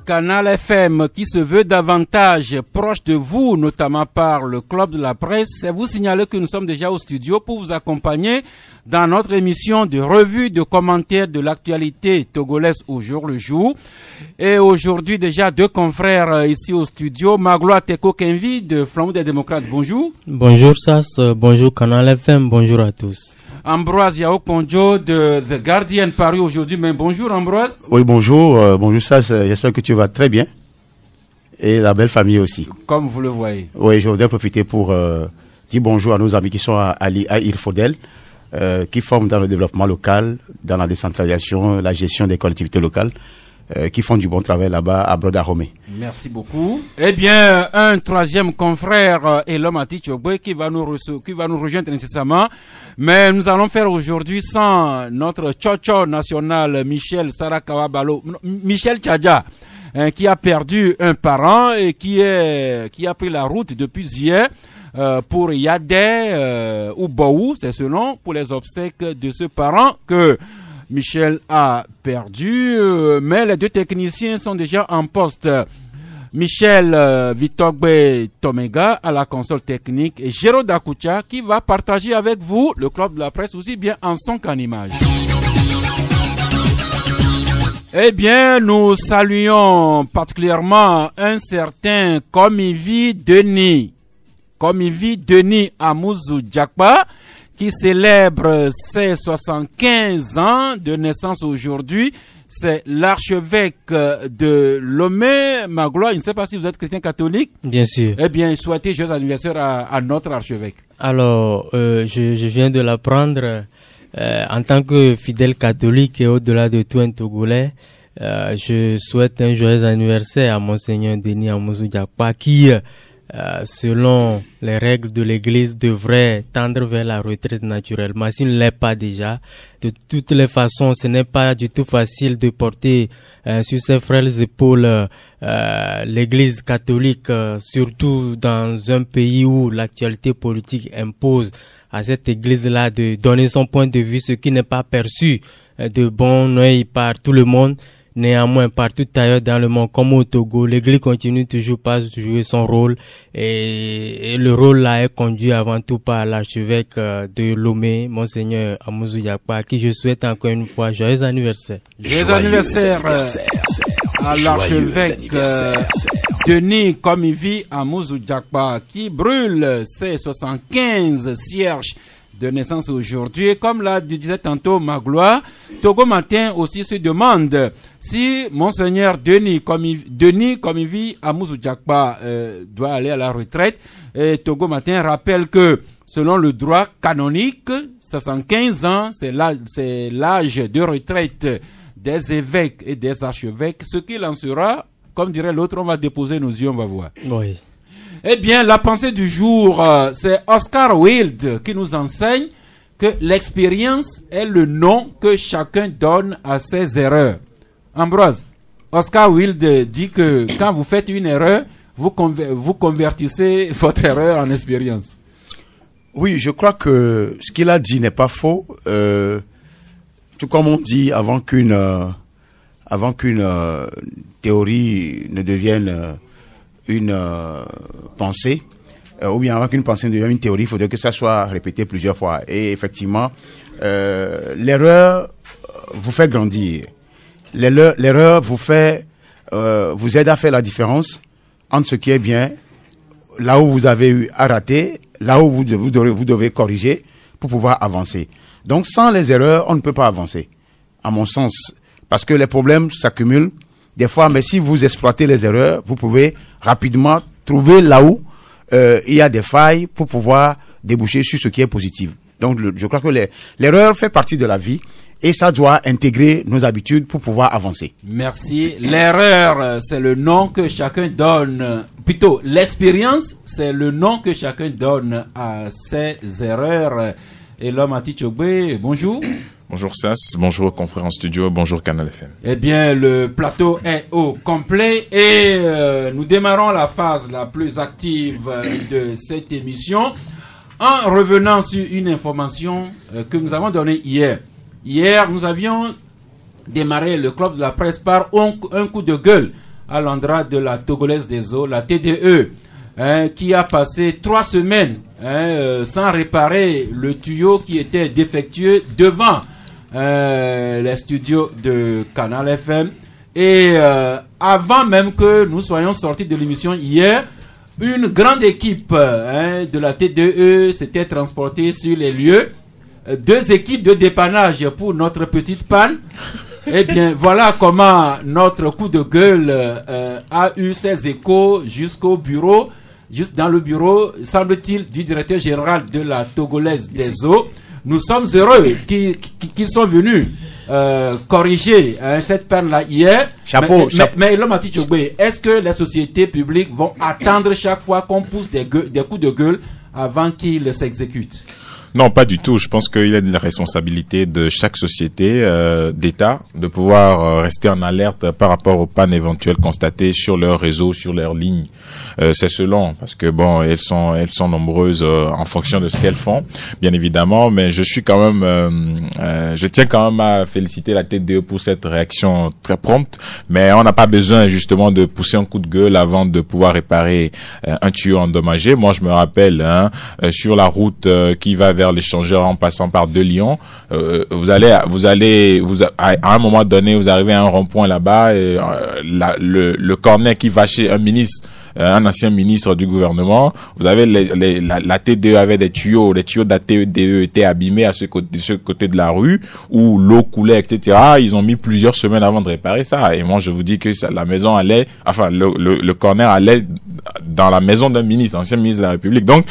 Canal FM qui se veut davantage proche de vous, notamment par le Club de la Presse, vous signaler que nous sommes déjà au studio pour vous accompagner dans notre émission de revue de commentaires de l'actualité togolaise au jour le jour. Et aujourd'hui déjà deux confrères ici au studio, Magloire Teko Kenvi de Flambeau des démocrates, bonjour. Bonjour Sas, bonjour Canal FM, bonjour à tous. Ambroise Yao Konjo de The Guardian paru aujourd'hui. Mais bonjour Ambroise. Oui, bonjour, bonjour Sas, j'espère que tu vas très bien. Et la belle famille aussi. Comme vous le voyez. Oui, je voudrais profiter pour dire bonjour à nos amis qui sont à Irfodel, qui forment dans le développement local, dans la décentralisation, la gestion des collectivités locales, qui font du bon travail là-bas à Brodaromé. Merci beaucoup. Eh bien, un troisième confrère, Elom Atichogwe, qui va nous rejoindre nécessairement. Mais nous allons faire aujourd'hui sans notre Tchocho national, Michel Sarakawabalo, Michel Tchadja, qui a perdu un parent et qui a pris la route depuis hier pour Yadé ou Baou, c'est ce nom, pour les obsèques de ce parent que Michel a perdu, mais les deux techniciens sont déjà en poste. Michel Vitogbe Tomega à la console technique et Géraud Dakucha qui va partager avec vous le Club de la Presse aussi bien en son qu'en image. Eh bien, nous saluons particulièrement un certain Komivi Denis Amouzou Djakpa, qui célèbre ses 75 ans de naissance aujourd'hui. C'est l'archevêque de Lomé, Magloire. Je ne sais pas si vous êtes chrétien catholique. Bien sûr. Eh bien, souhaitez joyeux anniversaire à notre archevêque. Alors, je viens de l'apprendre en tant que fidèle catholique et au-delà de tout un Togolais. Je souhaite un joyeux anniversaire à Monseigneur Denis Amouzou Djakpa qui, selon les règles de l'Église, devrait tendre vers la retraite naturellement, s'il ne l'est pas déjà. De toutes les façons, ce n'est pas du tout facile de porter sur ses frêles épaules l'Église catholique, surtout dans un pays où l'actualité politique impose à cette Église-là de donner son point de vue, ce qui n'est pas perçu de bon œil par tout le monde. Néanmoins, partout ailleurs dans le monde, comme au Togo, l'Église continue toujours pas de jouer son rôle et le rôle là est conduit avant tout par l'archevêque de Lomé, Monseigneur Amouzou Djakpa, qui je souhaite encore une fois joyeux anniversaire. Joyeux anniversaire à l'archevêque Denis Komivi Amouzou Djakpa qui brûle ses 75 cierges de naissance aujourd'hui. Et comme l'a disait tantôt Magloire, Togo Matin aussi se demande si Monseigneur Denis Komivi Amouzou Djakpa doit aller à la retraite. Et Togo Matin rappelle que selon le droit canonique, 75 ans, c'est l'âge de retraite des évêques et des archevêques. Ce qu'il en sera, comme dirait l'autre, on va déposer nos yeux, on va voir. Oui. Eh bien, la pensée du jour, c'est Oscar Wilde qui nous enseigne que l'expérience est le nom que chacun donne à ses erreurs. Ambroise, Oscar Wilde dit que quand vous faites une erreur, vous convertissez votre erreur en expérience. Oui, je crois que ce qu'il a dit n'est pas faux. Tout comme on dit, avant qu'une théorie ne devienne une pensée, ou bien avant qu'une pensée ne devienne une théorie, il faudrait que ça soit répété plusieurs fois. Et effectivement, l'erreur vous fait grandir. L'erreur vous aide à faire la différence entre ce qui est bien, là où vous avez eu à rater, là où vous devez corriger pour pouvoir avancer. Donc, sans les erreurs, on ne peut pas avancer, à mon sens, parce que les problèmes s'accumulent des fois, mais si vous exploitez les erreurs, vous pouvez rapidement trouver là où il y a des failles pour pouvoir déboucher sur ce qui est positif. Donc, je crois que l'erreur fait partie de la vie et ça doit intégrer nos habitudes pour pouvoir avancer. Merci. L'erreur, c'est le nom que chacun donne. Plutôt, l'expérience, c'est le nom que chacun donne à ses erreurs. Et l'homme Atichogbe, bonjour. Bonjour Sas, bonjour confrères en studio, bonjour Canal FM. Eh bien, le plateau est au complet et nous démarrons la phase la plus active de cette émission en revenant sur une information que nous avons donnée hier. Hier, nous avions démarré le Club de la Presse par un coup de gueule à l'endroit de la Togolaise des eaux, la TDE, qui a passé 3 semaines sans réparer le tuyau qui était défectueux devant les studios de Canal FM. Et avant même que nous soyons sortis de l'émission hier, une grande équipe de la TDE s'était transportée sur les lieux. 2 équipes de dépannage pour notre petite panne. Eh bien, voilà comment notre coup de gueule a eu ses échos jusqu'au bureau, juste dans le bureau, semble-t-il, du directeur général de la Togolaise des eaux. Nous sommes heureux qu'ils sont venus corriger cette panne-là hier. Chapeau. Mais est-ce que les sociétés publiques vont attendre chaque fois qu'on pousse des coups de gueule avant qu'ils s'exécutent? Non, pas du tout. Je pense qu'il y a de la responsabilité de chaque société d'État de pouvoir rester en alerte par rapport aux pannes éventuelles constatées sur leur réseau, sur leurs lignes. C'est selon, parce que bon, elles sont nombreuses en fonction de ce qu'elles font, bien évidemment. Mais je suis quand même, je tiens quand même à féliciter la TDE pour cette réaction très prompte. Mais on n'a pas besoin justement de pousser un coup de gueule avant de pouvoir réparer un tuyau endommagé. Moi, je me rappelle sur la route qui va vers l'échangeur en passant par Deux-Lions, à un moment donné, vous arrivez à un rond-point là-bas, et le corner qui va chez un ministre, un ancien ministre du gouvernement, vous avez la TDE avait les tuyaux de la TDE étaient abîmés à ce côté de la rue où l'eau coulait, etc. Ils ont mis plusieurs semaines avant de réparer ça. Et moi, je vous dis que la maison allait, enfin, le corner allait dans la maison d'un ministre, ancien ministre de la République. Donc,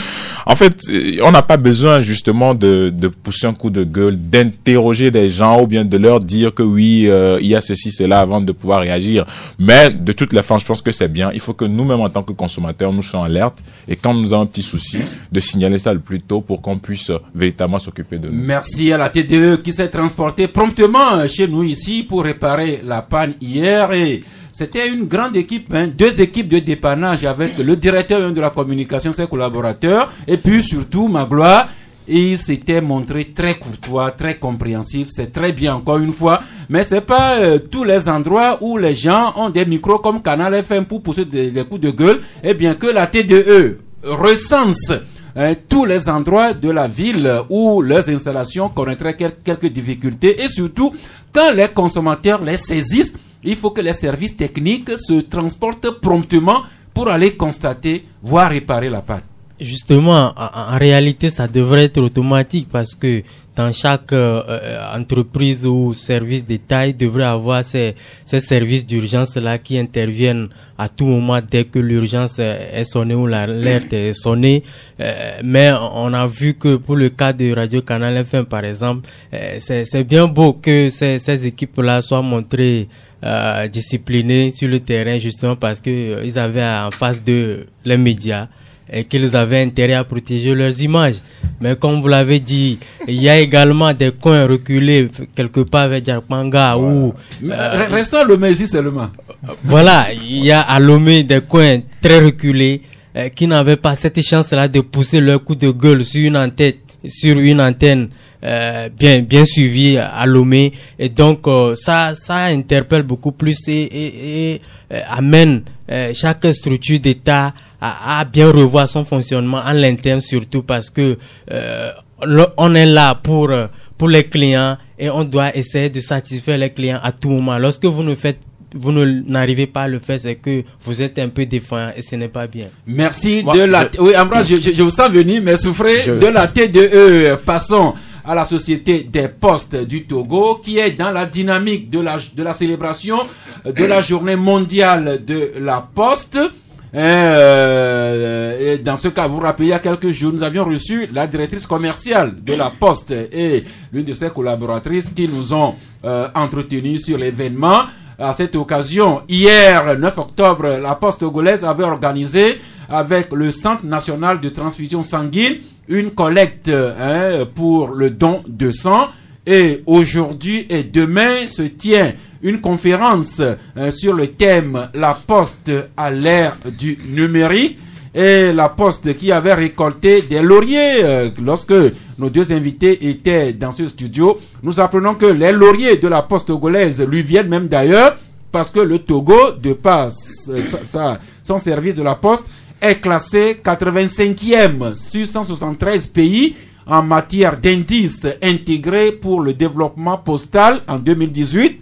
en fait, on n'a pas besoin justement de pousser un coup de gueule, d'interroger des gens ou bien de leur dire que oui, il y a ceci, cela avant de pouvoir réagir. Mais de toutes les formes, je pense que c'est bien. Il faut que nous-mêmes, en tant que consommateurs, nous soyons alertes et quand nous avons un petit souci, de signaler ça le plus tôt pour qu'on puisse véritablement s'occuper de nous. Merci à la TDE qui s'est transportée promptement chez nous ici pour réparer la panne hier. Et c'était une grande équipe, 2 équipes de dépannage avec le directeur de la communication, ses collaborateurs, et puis surtout Magloire. Et il s'était montré très courtois, très compréhensif. C'est très bien, encore une fois. Mais c'est pas tous les endroits où les gens ont des micros comme Canal FM pour pousser des coups de gueule. Eh bien, que la TDE recense tous les endroits de la ville où leurs installations connaîtraient quelques difficultés. Et surtout, quand les consommateurs les saisissent, il faut que les services techniques se transportent promptement pour aller constater, voire réparer la panne. Justement, en réalité, ça devrait être automatique parce que dans chaque entreprise ou service d'État, il devrait avoir ces services d'urgence là qui interviennent à tout moment dès que l'urgence est sonnée ou l'alerte est sonnée. Mais on a vu que pour le cas de Radio Canal FM, par exemple, c'est bien beau que ces équipes-là soient montrées disciplinées sur le terrain, justement parce que ils avaient en face de les médias et qu'ils avaient intérêt à protéger leurs images. Mais comme vous l'avez dit, il y a également des coins reculés quelque part vers Djarpanga où... Restons à Lomé ici seulement. Voilà, il y a à Lomé des coins très reculés qui n'avaient pas cette chance-là de pousser leur coup de gueule sur une antenne bien suivie à Lomé. Et donc ça interpelle beaucoup plus et amène chaque structure d'État à bien revoir son fonctionnement en l'interne, surtout parce que on est là pour les clients et on doit essayer de satisfaire les clients à tout moment. Lorsque vous n'arrivez pas à le faire, c'est que vous êtes un peu défaillant et ce n'est pas bien. Merci oui, Ambroise, je vous sens venir, mais souffrez de la TDE. Passons à la Société des Postes du Togo, qui est dans la dynamique de la célébration de la journée mondiale de la Poste. Et dans ce cas, vous vous rappelez, il y a quelques jours, nous avions reçu la directrice commerciale de la Poste et l'une de ses collaboratrices qui nous ont entretenus sur l'événement. À cette occasion, hier, 9 octobre, la Poste togolaise avait organisé avec le Centre national de transfusion sanguine une collecte pour le don de sang. Et aujourd'hui et demain se tient une conférence sur le thème « La Poste à l'ère du numérique ». Et la Poste qui avait récolté des lauriers lorsque nos 2 invités étaient dans ce studio. Nous apprenons que les lauriers de la Poste togolaise lui viennent même d'ailleurs parce que le Togo, de par son service de la poste, est classé 85e sur 173 pays en matière d'indices intégrés pour le développement postal en 2018,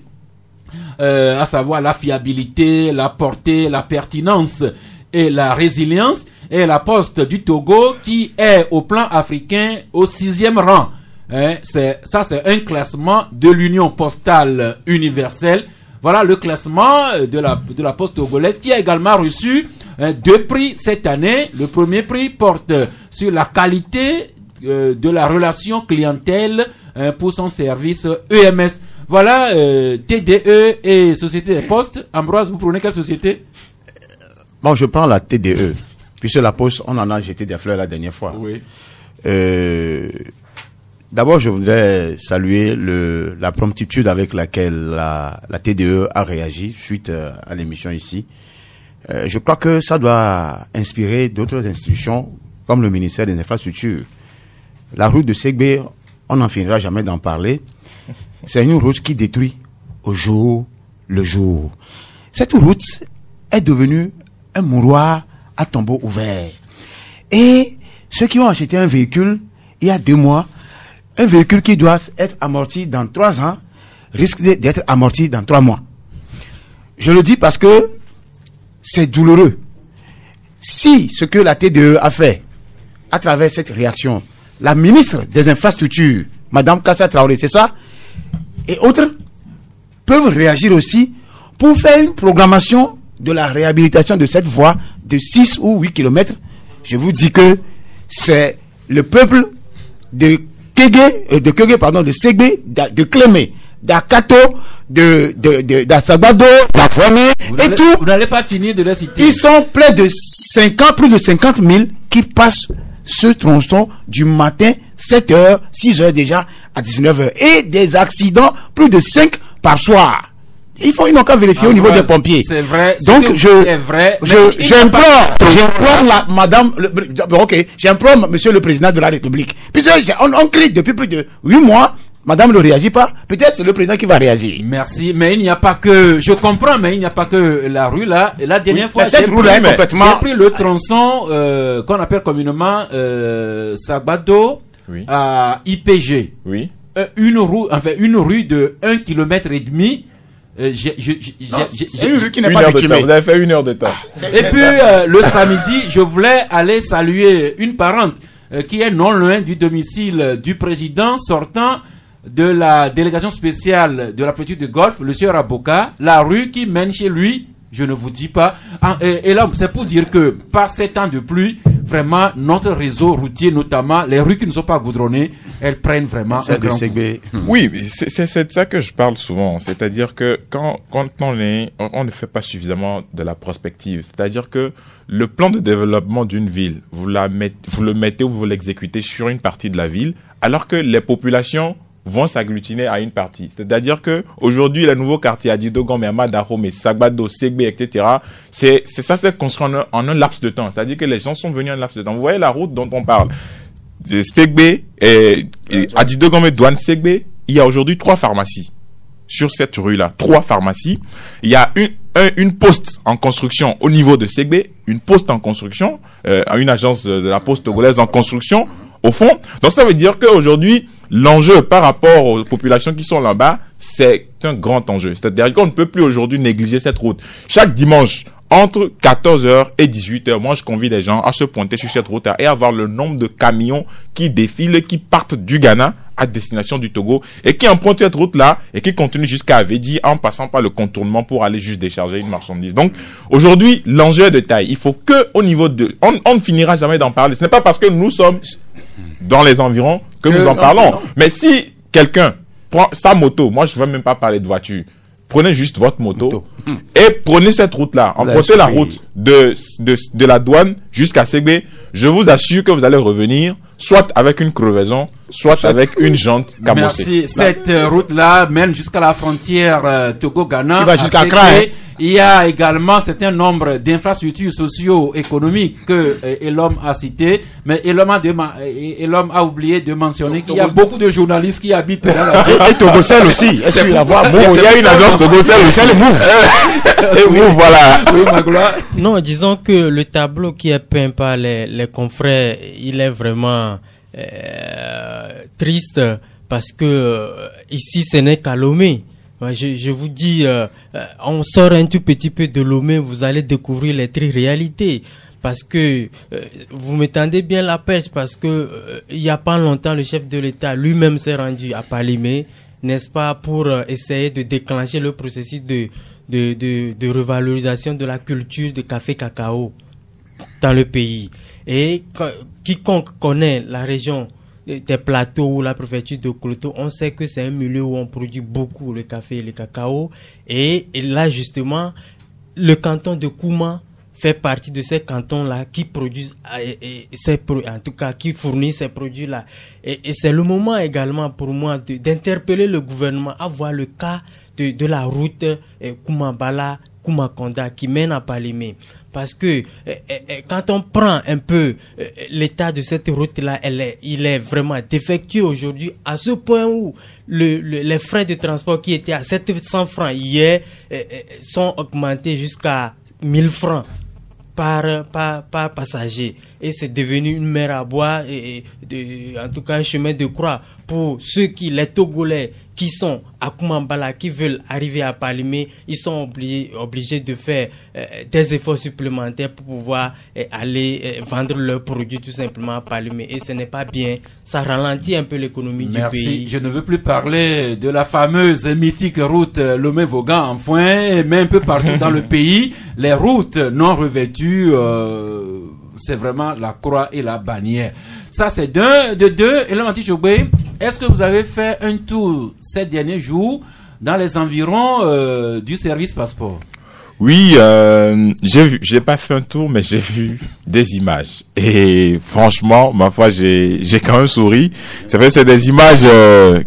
à savoir la fiabilité, la portée, la pertinence et la résilience. Et la poste du Togo qui est au plan africain au 6e rang. C'est un classement de l'Union postale universelle. Voilà le classement de la poste togolaise qui a également reçu 2 prix cette année. Le premier prix porte sur la qualité de la relation clientèle pour son service EMS. Voilà TDE et Société des Postes. Ambroise, vous prenez quelle société? Bon, je prends la TDE. Puisque la poste, on en a jeté des fleurs la dernière fois. Oui. D'abord, je voudrais saluer la promptitude avec laquelle la TDE a réagi suite à l'émission ici. Je crois que ça doit inspirer d'autres institutions comme le ministère des Infrastructures. La route de Ségbé, on n'en finira jamais d'en parler. C'est une route qui détruit au jour le jour. Cette route est devenue un mouroir à tombeau ouvert. Et ceux qui ont acheté un véhicule il y a 2 mois, un véhicule qui doit être amorti dans 3 ans, risque d'être amorti dans 3 mois. Je le dis parce que c'est douloureux. Si ce que la TDE a fait à travers cette réaction, la ministre des Infrastructures, Madame Kassa Traoré, c'est ça, et autres, peuvent réagir aussi pour faire une programmation de la réhabilitation de cette voie de 6 ou 8 kilomètres. Je vous dis que c'est le peuple de Ségbé, de Clémé, d'Akato, d'Assabado, d'Afouamé et tout. Vous n'allez pas finir de les citer. Ils sont plus de 50 000 qui passent ce tronçon du matin, 7h, 6h déjà, à 19h. Et des accidents, plus de 5 par soir. Ils n'ont qu'à vérifier au niveau des pompiers. C'est vrai. Donc, j'implore j'implore monsieur le président de la République. Puisque on crie depuis plus de 8 mois, madame ne réagit pas. Peut-être c'est le président qui va réagir. Merci. Mais il n'y a pas que, je comprends, mais il n'y a pas que la rue là. La dernière fois, cette rue là est complètement. J'ai pris le tronçon, qu'on appelle communément, Sabado, à IPG. Oui. Une rue de 1,5 km. C'est une rue qui n'est pas bitumée. Vous avez fait 1 heure de temps. Et puis le samedi, je voulais aller saluer une parente qui est non loin du domicile du président sortant de la délégation spéciale de la préfecture de Golfe, le sieur Aboka. La rue qui mène chez lui, je ne vous dis pas. Et là, c'est pour dire que par ces temps de pluie, vraiment, notre réseau routier, notamment les rues qui ne sont pas goudronnées, elles prennent vraiment un grand coup. Oui, c'est de ça que je parle souvent. C'est-à-dire que quand on ne fait pas suffisamment de la prospective, c'est-à-dire que le plan de développement d'une ville, vous le mettez ou vous l'exécutez sur une partie de la ville, alors que les populations vont s'agglutiner à une partie. C'est-à-dire que aujourd'hui, les nouveaux quartiers Adidogom, Amadahome, Sagbado, Ségbé, etc., c'est construit en un laps de temps. C'est-à-dire que les gens sont venus en un laps de temps. Vous voyez la route dont on parle. Ségbé et Adidogom et Douane Ségbé, il y a aujourd'hui 3 pharmacies sur cette rue-là. 3 pharmacies. Il y a une poste en construction au niveau de Ségbé, une poste en construction, une agence de la poste togolaise en construction, au fond. Donc ça veut dire qu'aujourd'hui, l'enjeu par rapport aux populations qui sont là-bas, c'est un grand enjeu. C'est-à-dire qu'on ne peut plus aujourd'hui négliger cette route. Chaque dimanche, entre 14h et 18h, moi je convie les gens à se pointer sur cette route et à voir le nombre de camions qui défilent, qui partent du Ghana à destination du Togo et qui empruntent cette route-là et qui continuent jusqu'à Avedi en passant par le contournement pour aller juste décharger une marchandise. Donc aujourd'hui, l'enjeu est de taille. Il faut que au niveau de... On ne finira jamais d'en parler. Ce n'est pas parce que nous sommes dans les environs que nous en parlons. Mais si quelqu'un prend sa moto, moi je ne veux même pas parler de voiture, prenez juste votre moto et prenez cette route-là. Empruntez la route de la douane jusqu'à Ségbé. Je vous assure que vous allez revenir soit avec une crevaison, soit avec une jante cabossée. Merci. Cette route-là mène jusqu'à la frontière Togo-Ghana. Il va jusqu'à Accra. Il y a également un certain nombre d'infrastructures socio-économiques que Elom a citées, mais Elom a oublié de mentionner qu'il y a beaucoup de journalistes qui habitent dans la zone. Et Togocel aussi. Est-ce qu'il y a une agence Togocel aussi. le Move. Et Move, voilà. Oui, Magloire. Non, disons que le tableau qui est peint par les confrères, il est vraiment triste parce que ici ce n'est qu'à Lomé. Je vous dis, on sort un tout petit peu de Lomé, vous allez découvrir les réalités. Parce que vous m'étendez bien la pêche, parce que il y a pas longtemps, le chef de l'État lui-même s'est rendu à Palimé, n'est-ce pas, pour essayer de déclencher le processus de revalorisation de la culture de café cacao dans le pays. Et quiconque connaît la région des plateaux ou la préfecture de Kouloto, on sait que c'est un milieu où on produit beaucoup le café et le cacao. Et là, justement, le canton de Kouma fait partie de ces cantons-là qui produisent, en tout cas, qui fournissent ces produits-là. Et c'est le moment également pour moi d'interpeller le gouvernement à voir le cas de la route Kouma-Bala-Kouma-Konda qui mène à Palimé. Parce que quand on prend un peu l'état de cette route-là, il est vraiment défectueux aujourd'hui, à ce point où les frais de transport qui étaient à 700 francs hier sont augmentés jusqu'à 1000 francs par passager. Et c'est devenu une mer à boire, en tout cas un chemin de croix pour les Togolais qui sont à Koumambala, qui veulent arriver à Palimé. Ils sont obligés de faire des efforts supplémentaires pour pouvoir aller vendre leurs produits tout simplement à Palimé. Et ce n'est pas bien. Ça ralentit un peu l'économie du pays. Je ne veux plus parler de la fameuse mythique route Lomé-Vaughan en foin, mais un peu partout dans le pays, les routes non revêtues, c'est vraiment la croix et la bannière. Ça, c'est de deux. Et là, est-ce que vous avez fait un tour ces derniers jours dans les environs du service passeport? Oui, j'ai pas fait un tour, mais j'ai vu des images. Et franchement, ma foi, j'ai quand même souri. C'est vrai, c'est des images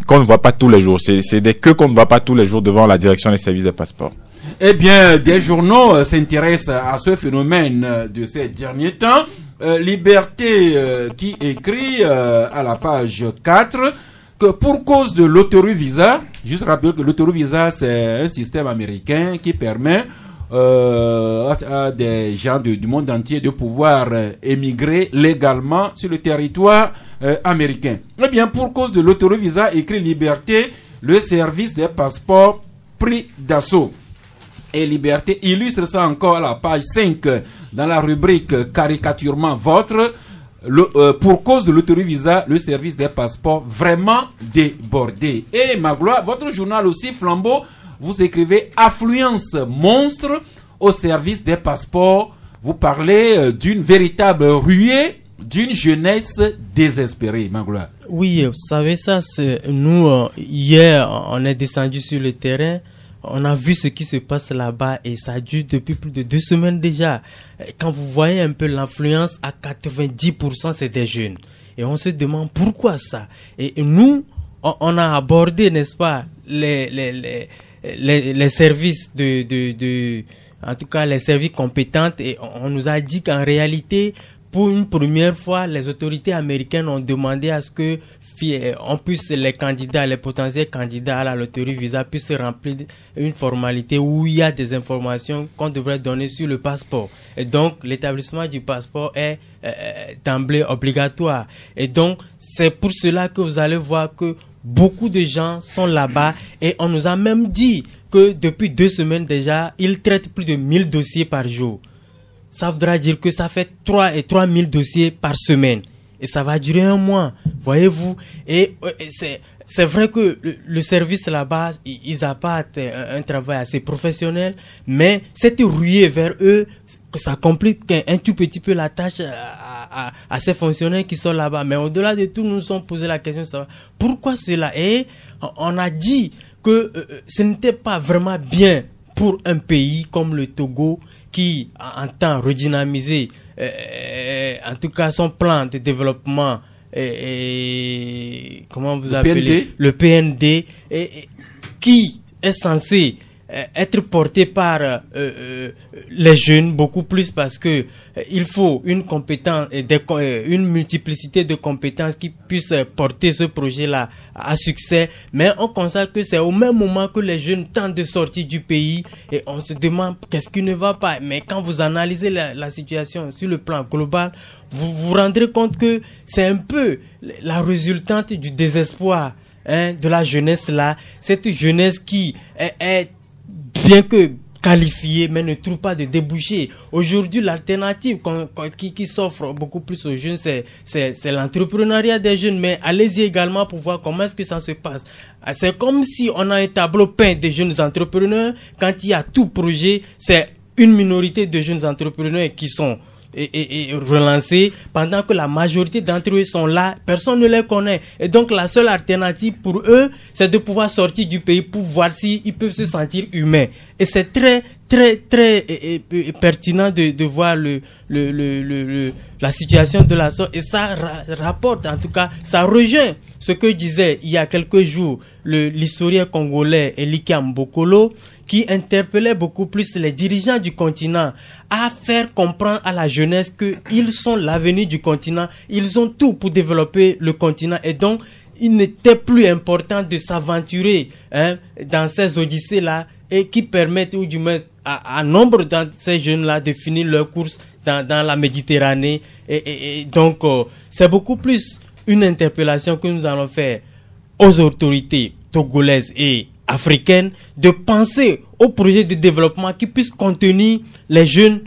qu'on ne voit pas tous les jours. C'est des queues qu'on ne voit pas tous les jours devant la direction des services des passeports. Eh bien, des journaux s'intéressent à ce phénomène de ces derniers temps. Liberté qui écrit à la page 4 que pour cause de l'autorivisa, juste rappeler que l'autorivisa c'est un système américain qui permet à des gens du monde entier de pouvoir émigrer légalement sur le territoire américain. Eh bien, pour cause de l'autorivisa, écrit Liberté, le service des passeports pris d'assaut. Et Liberté illustre ça encore à la page 5 dans la rubrique caricaturement votre. Pour cause de l'autorivisa, le service des passeports vraiment débordé. Et Magloire, votre journal aussi, Flambeau, vous écrivez affluence monstre au service des passeports. Vous parlez d'une véritable ruée, d'une jeunesse désespérée, Magloire. Oui, vous savez ça, nous, hier, on est descendu sur le terrain. On a vu ce qui se passe là-bas et ça dure depuis plus de 2 semaines déjà. Quand vous voyez un peu l'influence, à 90% c'est des jeunes. Et on se demande pourquoi ça. Et nous, on a abordé, n'est-ce pas, les services en tout cas les services compétents, et on nous a dit qu'en réalité, pour une première fois, les autorités américaines ont demandé à ce que on puisse, les potentiels candidats à la loterie Visa puissent remplir une formalité où il y a des informations qu'on devrait donner sur le passeport. Et donc, l'établissement du passeport est d'emblée obligatoire. Et donc, c'est pour cela que vous allez voir que beaucoup de gens sont là-bas et on nous a même dit que depuis 2 semaines déjà, ils traitent plus de 1000 dossiers par jour. Ça voudra dire que ça fait 3000 dossiers par semaine. Et ça va durer 1 mois, voyez-vous. Et c'est vrai que le service là-bas, ils apportent un travail assez professionnel, mais cette ruée vers eux, que ça complique un tout petit peu la tâche à ces fonctionnaires qui sont là-bas. Mais au-delà de tout, nous nous sommes posé la question de savoir pourquoi cela. Et on a dit que ce n'était pas vraiment bien pour un pays comme le Togo qui entend redynamiser en tout cas son plan de développement comment vous appelez le PND qui est censé être porté par les jeunes beaucoup plus, parce que il faut une compétence et une multiplicité de compétences qui puissent porter ce projet-là à succès. Mais on constate que c'est au même moment que les jeunes tentent de sortir du pays et on se demande qu'est-ce qui ne va pas. Mais quand vous analysez la situation sur le plan global, vous vous rendrez compte que c'est un peu la résultante du désespoir de la jeunesse là, cette jeunesse qui est bien que qualifiée mais ne trouve pas de débouchés. Aujourd'hui, l'alternative qui s'offre beaucoup plus aux jeunes, c'est l'entrepreneuriat des jeunes. Mais allez-y également pour voir comment est-ce que ça se passe. C'est comme si on a un tableau peint de jeunes entrepreneurs. Quand il y a tout projet, c'est une minorité de jeunes entrepreneurs qui sont et relancés, pendant que la majorité d'entre eux sont là, personne ne les connaît. Et donc la seule alternative pour eux, c'est de pouvoir sortir du pays pour voir s'ils peuvent se sentir humains. Et c'est très pertinent de voir la situation de la sorte. Et ça rapporte, en tout cas, ça rejoint ce que disait il y a quelques jours l'historien congolais Elika Mbokolo, qui interpellait beaucoup plus les dirigeants du continent à faire comprendre à la jeunesse qu'ils sont l'avenir du continent. Ils ont tout pour développer le continent et donc il n'était plus important de s'aventurer dans ces odyssées-là et qui permettent, ou du moins à nombre de ces jeunes-là, de finir leur course dans la Méditerranée. Et donc, c'est beaucoup plus une interpellation que nous allons faire aux autorités togolaises et africaine de penser au projet de développement qui puisse contenir les jeunes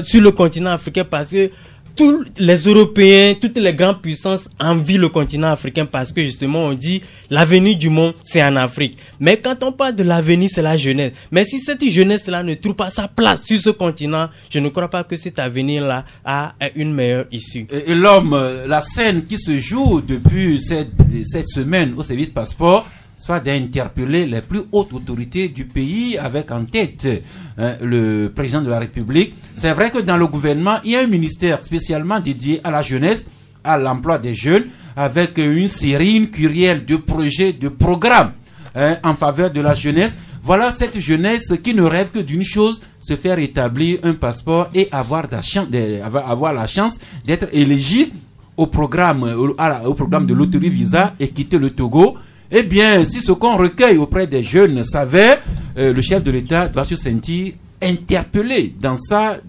sur le continent africain, parce que tous les Européens, toutes les grandes puissances envient le continent africain parce que justement on dit l'avenir du monde c'est en Afrique. Mais quand on parle de l'avenir, c'est la jeunesse. Mais si cette jeunesse-là ne trouve pas sa place sur ce continent, je ne crois pas que cet avenir-là a une meilleure issue. Et l'homme, la scène qui se joue depuis cette semaine au service passeport, soit d'interpeller les plus hautes autorités du pays, avec en tête le président de la République. C'est vrai que dans le gouvernement, il y a un ministère spécialement dédié à la jeunesse, à l'emploi des jeunes, avec une série, une kyrielle de projets, de programmes en faveur de la jeunesse. Voilà cette jeunesse qui ne rêve que d'une chose, se faire établir un passeport et avoir la chance d'être éligible au programme de loterie Visa et quitter le Togo. Eh bien, si ce qu'on recueille auprès des jeunes s'avère, le chef de l'État doit se sentir interpellé dans sa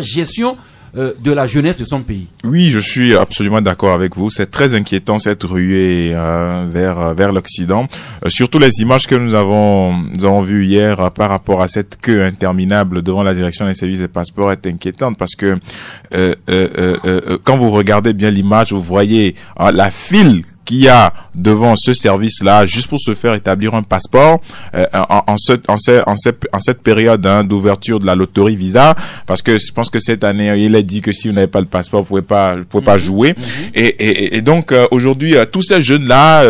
gestion de la jeunesse de son pays. Oui, je suis absolument d'accord avec vous. C'est très inquiétant cette ruée vers l'Occident. Surtout les images que nous avons vues hier par rapport à cette queue interminable devant la direction des services des passeports est inquiétante, parce que quand vous regardez bien l'image, vous voyez la file qu'il y a devant ce service-là juste pour se faire établir un passeport en cette période d'ouverture de la loterie Visa, parce que je pense que cette année il a dit que si vous n'avez pas le passeport vous pouvez pas jouer. Et donc aujourd'hui tous ces jeunes-là,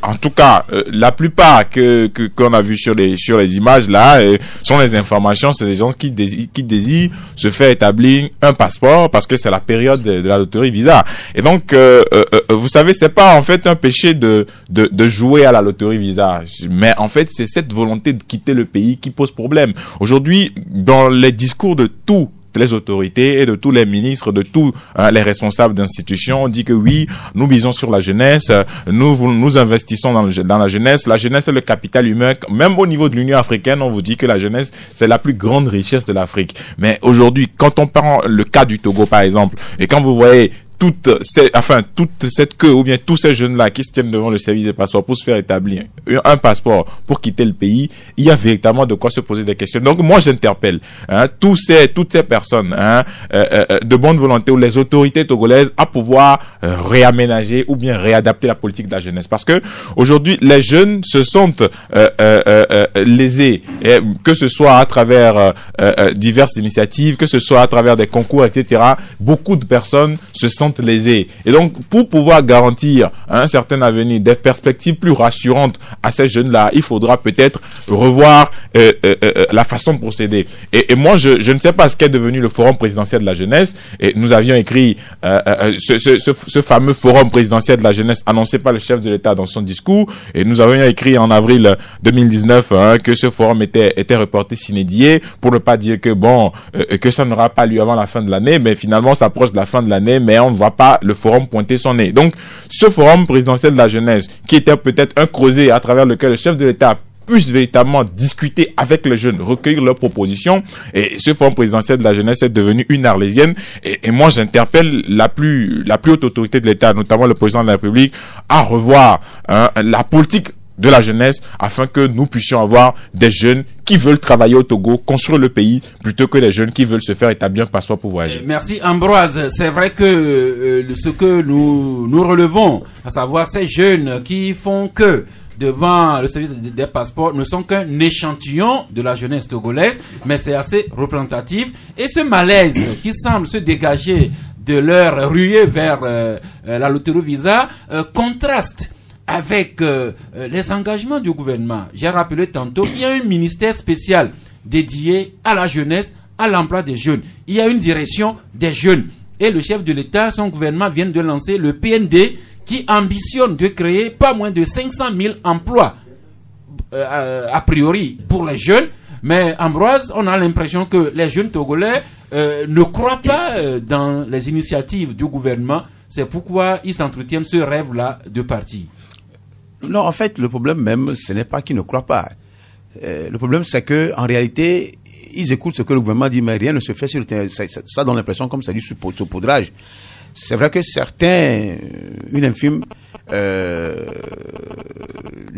en tout cas la plupart qu'on a vu sur les images là, sont les informations, c'est des gens qui désirent se faire établir un passeport parce que c'est la période de la loterie Visa. Et donc vous savez, c'est pas en fait un péché de jouer à la loterie Visa, mais en fait c'est cette volonté de quitter le pays qui pose problème. Aujourd'hui, dans les discours de toutes les autorités et de tous les ministres, de tous les responsables d'institutions, on dit que oui, nous misons sur la jeunesse, nous investissons dans la jeunesse. La jeunesse est le capital humain. Même au niveau de l'Union africaine, on vous dit que la jeunesse c'est la plus grande richesse de l'Afrique. Mais aujourd'hui, quand on prend le cas du Togo par exemple, et quand vous voyez toute cette queue, ou bien tous ces jeunes-là qui se tiennent devant le service des passeports pour se faire établir un passeport pour quitter le pays, il y a véritablement de quoi se poser des questions. Donc moi j'interpelle toutes ces personnes de bonne volonté, ou les autorités togolaises, à pouvoir réaménager ou bien réadapter la politique de la jeunesse, parce que aujourd'hui les jeunes se sentent lésés, que ce soit à travers diverses initiatives, que ce soit à travers des concours, etc. Beaucoup de personnes se sentent sont lésés. Et donc, pour pouvoir garantir un certain avenir, des perspectives plus rassurantes à ces jeunes-là, il faudra peut-être revoir la façon de procéder. Et moi, je ne sais pas ce qu'est devenu le Forum présidentiel de la jeunesse. Et nous avions écrit ce fameux Forum présidentiel de la jeunesse annoncé par le chef de l'État dans son discours. Et nous avions écrit en avril 2019 que ce forum était reporté sine die, pour ne pas dire que que ça n'aura pas lieu avant la fin de l'année. Mais finalement, ça approche de la fin de l'année, mais on ne voit pas le forum pointer son nez. Donc, ce Forum présidentiel de la jeunesse, qui était peut-être un creuset à travers lequel le chef de l'État puisse véritablement discuter avec les jeunes, recueillir leurs propositions. Et ce Forum présidentiel de la jeunesse est devenu une arlésienne. Et moi, j'interpelle la plus haute autorité de l'État, notamment le président de la République, à revoir la politique de la jeunesse, afin que nous puissions avoir des jeunes qui veulent travailler au Togo, construire le pays, plutôt que les jeunes qui veulent se faire établir un passeport pour voyager. Merci Ambroise. C'est vrai que ce que nous relevons, à savoir ces jeunes qui font que devant le service des passeports, ne sont qu'un échantillon de la jeunesse togolaise, mais c'est assez représentatif. Et ce malaise qui semble se dégager de leur ruée vers la loterie visa contraste avec les engagements du gouvernement. J'ai rappelé tantôt qu'il y a un ministère spécial dédié à la jeunesse, à l'emploi des jeunes. Il y a une direction des jeunes. Et le chef de l'État, son gouvernement vient de lancer le PND, qui ambitionne de créer pas moins de 500 000 emplois a priori pour les jeunes. Mais Ambroise, on a l'impression que les jeunes Togolais ne croient pas dans les initiatives du gouvernement. C'est pourquoi ils s'entretiennent ce rêve-là de partir. Non, en fait, le problème même, ce n'est pas qu'ils ne croient pas. Le problème, c'est que en réalité, ils écoutent ce que le gouvernement dit, mais rien ne se fait sur le terrain. Ça donne l'impression comme ça du saupoudrage. C'est vrai que certains, une infime, de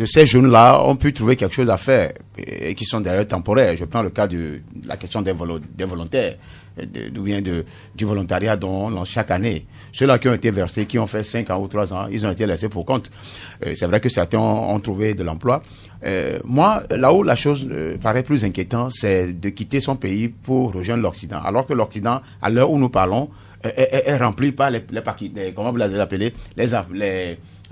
ces jeunes-là ont pu trouver quelque chose à faire et qui sont d'ailleurs temporaires. Je prends le cas de la question des volontaires, du volontariat dont on lance chaque année. Ceux-là qui ont été versés, qui ont fait 5 ans ou 3 ans, ils ont été laissés pour compte. C'est vrai que certains ont trouvé de l'emploi. Moi, là où la chose paraît plus inquiétante, c'est de quitter son pays pour rejoindre l'Occident. Alors que l'Occident, à l'heure où nous parlons, est rempli par comment vous les appelez,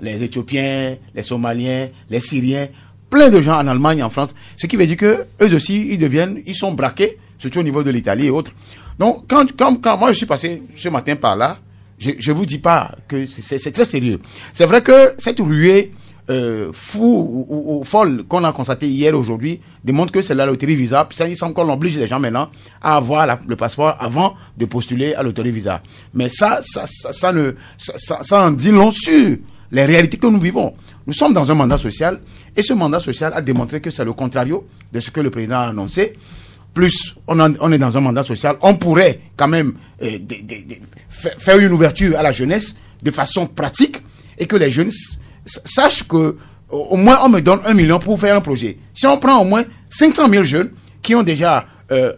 les Éthiopiens, les Somaliens, les Syriens, plein de gens en Allemagne, en France. Ce qui veut dire que eux aussi, ils sont braqués, surtout au niveau de l'Italie et autres. Donc, quand moi je suis passé ce matin par là, je vous dis pas que c'est très sérieux. C'est vrai que cette ruée fou ou folle qu'on a constaté hier aujourd'hui démontre que c'est la loterie visa. Ça, il semble qu'on oblige les gens maintenant à avoir le passeport avant de postuler à loterie visa. Mais ça en dit long sur les réalités que nous vivons. Nous sommes dans un mandat social et ce mandat social a démontré que c'est le contrario de ce que le président a annoncé. Plus on est dans un mandat social, on pourrait quand même faire une ouverture à la jeunesse de façon pratique et que les jeunes sachent que au moins on me donne 1 million pour faire un projet. Si on prend au moins 500 000 jeunes qui ont déjà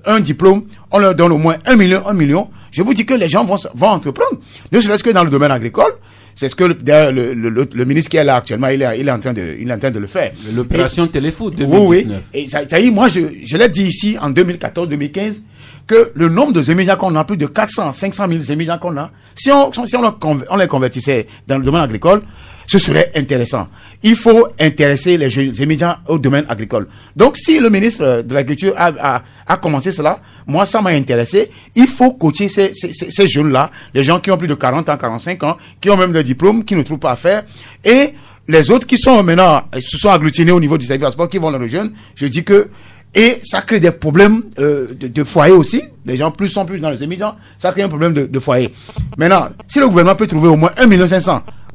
un diplôme, on leur donne au moins 1 million, je vous dis que les gens vont entreprendre. Ne serait-ce que dans le domaine agricole. C'est ce que le ministre qui est là actuellement, il est en train de le faire. L'opération Téléfoot 2019. Oui. Et ça y est, moi, je l'ai dit ici en 2014-2015 que le nombre de émigrants qu'on a, plus de 500 000 émigrants qu'on a, si on les convertissait dans le domaine agricole, ce serait intéressant. Il faut intéresser les jeunes émigrants au domaine agricole. Donc, si le ministre de l'Agriculture a commencé cela, moi, ça m'a intéressé. Il faut coacher ces jeunes-là, les gens qui ont plus de 40 ans, 45 ans, qui ont même des diplômes, qui ne trouvent pas à faire. Et les autres qui sont maintenant, se sont agglutinés au niveau du service transport, qui vont les rejoindre, je dis que, et ça crée des problèmes de foyer aussi. Les gens sont plus dans les émigrants, ça crée un problème de foyer. Maintenant, si le gouvernement peut trouver au moins 1,5 million,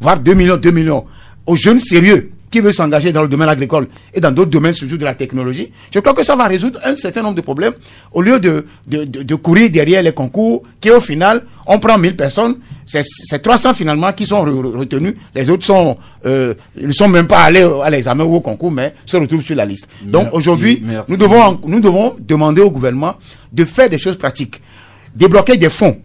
voire 2 millions, aux jeunes sérieux qui veulent s'engager dans le domaine agricole et dans d'autres domaines, surtout de la technologie, je crois que ça va résoudre un certain nombre de problèmes au lieu de courir derrière les concours qui, au final, on prend 1000 personnes, c'est 300 finalement qui sont retenus, les autres ne sont même pas allés à l'examen ou au concours, mais se retrouvent sur la liste. Donc aujourd'hui, nous devons demander au gouvernement de faire des choses pratiques, débloquer des fonds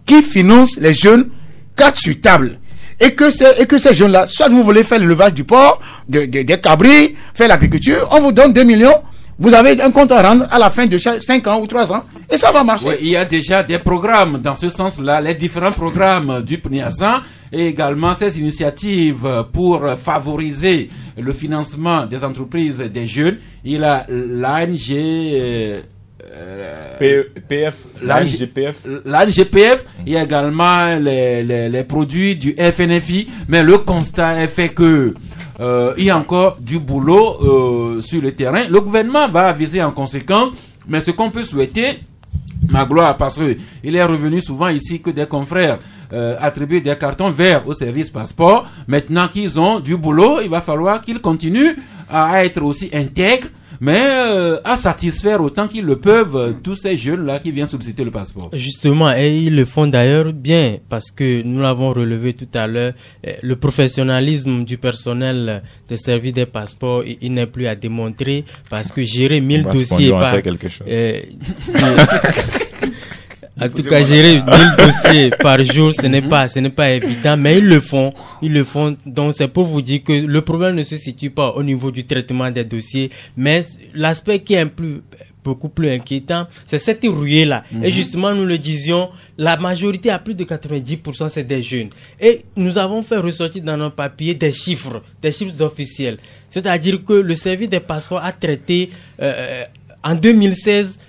qui financent les jeunes 4 sur table. Et que ces jeunes-là, soit vous voulez faire l'élevage du porc, des cabris, faire l'agriculture, on vous donne 2 millions, vous avez un compte à rendre à la fin de 5 ans ou 3 ans, et ça va marcher. Oui, il y a déjà des programmes dans ce sens-là, les différents programmes du PNIASAN et également ces initiatives pour favoriser le financement des entreprises des jeunes. Il y a l'ANG... l'ANGPF, il y a également les produits du FNFI, mais le constat est fait que il y a encore du boulot sur le terrain. Le gouvernement va aviser en conséquence, mais ce qu'on peut souhaiter, Magloire, parce que il est revenu souvent ici que des confrères attribuent des cartons verts au service passeport. Maintenant qu'ils ont du boulot, il va falloir qu'ils continuent à être aussi intègres, mais à satisfaire autant qu'ils le peuvent tous ces jeunes-là qui viennent solliciter le passeport. Justement, et ils le font d'ailleurs bien, parce que nous l'avons relevé tout à l'heure, le professionnalisme du personnel des services des passeports, il n'est plus à démontrer, parce que gérer 1000 dossiers par... quelque chose. En tout cas, gérer 1000 dossiers par jour, ce n'est pas évident, mais ils le font. Donc, c'est pour vous dire que le problème ne se situe pas au niveau du traitement des dossiers, mais l'aspect qui est beaucoup plus inquiétant, c'est cette ruée-là. Et justement, nous le disions, la majorité, à plus de 90%, c'est des jeunes. Et nous avons fait ressortir dans nos papiers des chiffres officiels. C'est-à-dire que le service des passeports a traité, en 2016,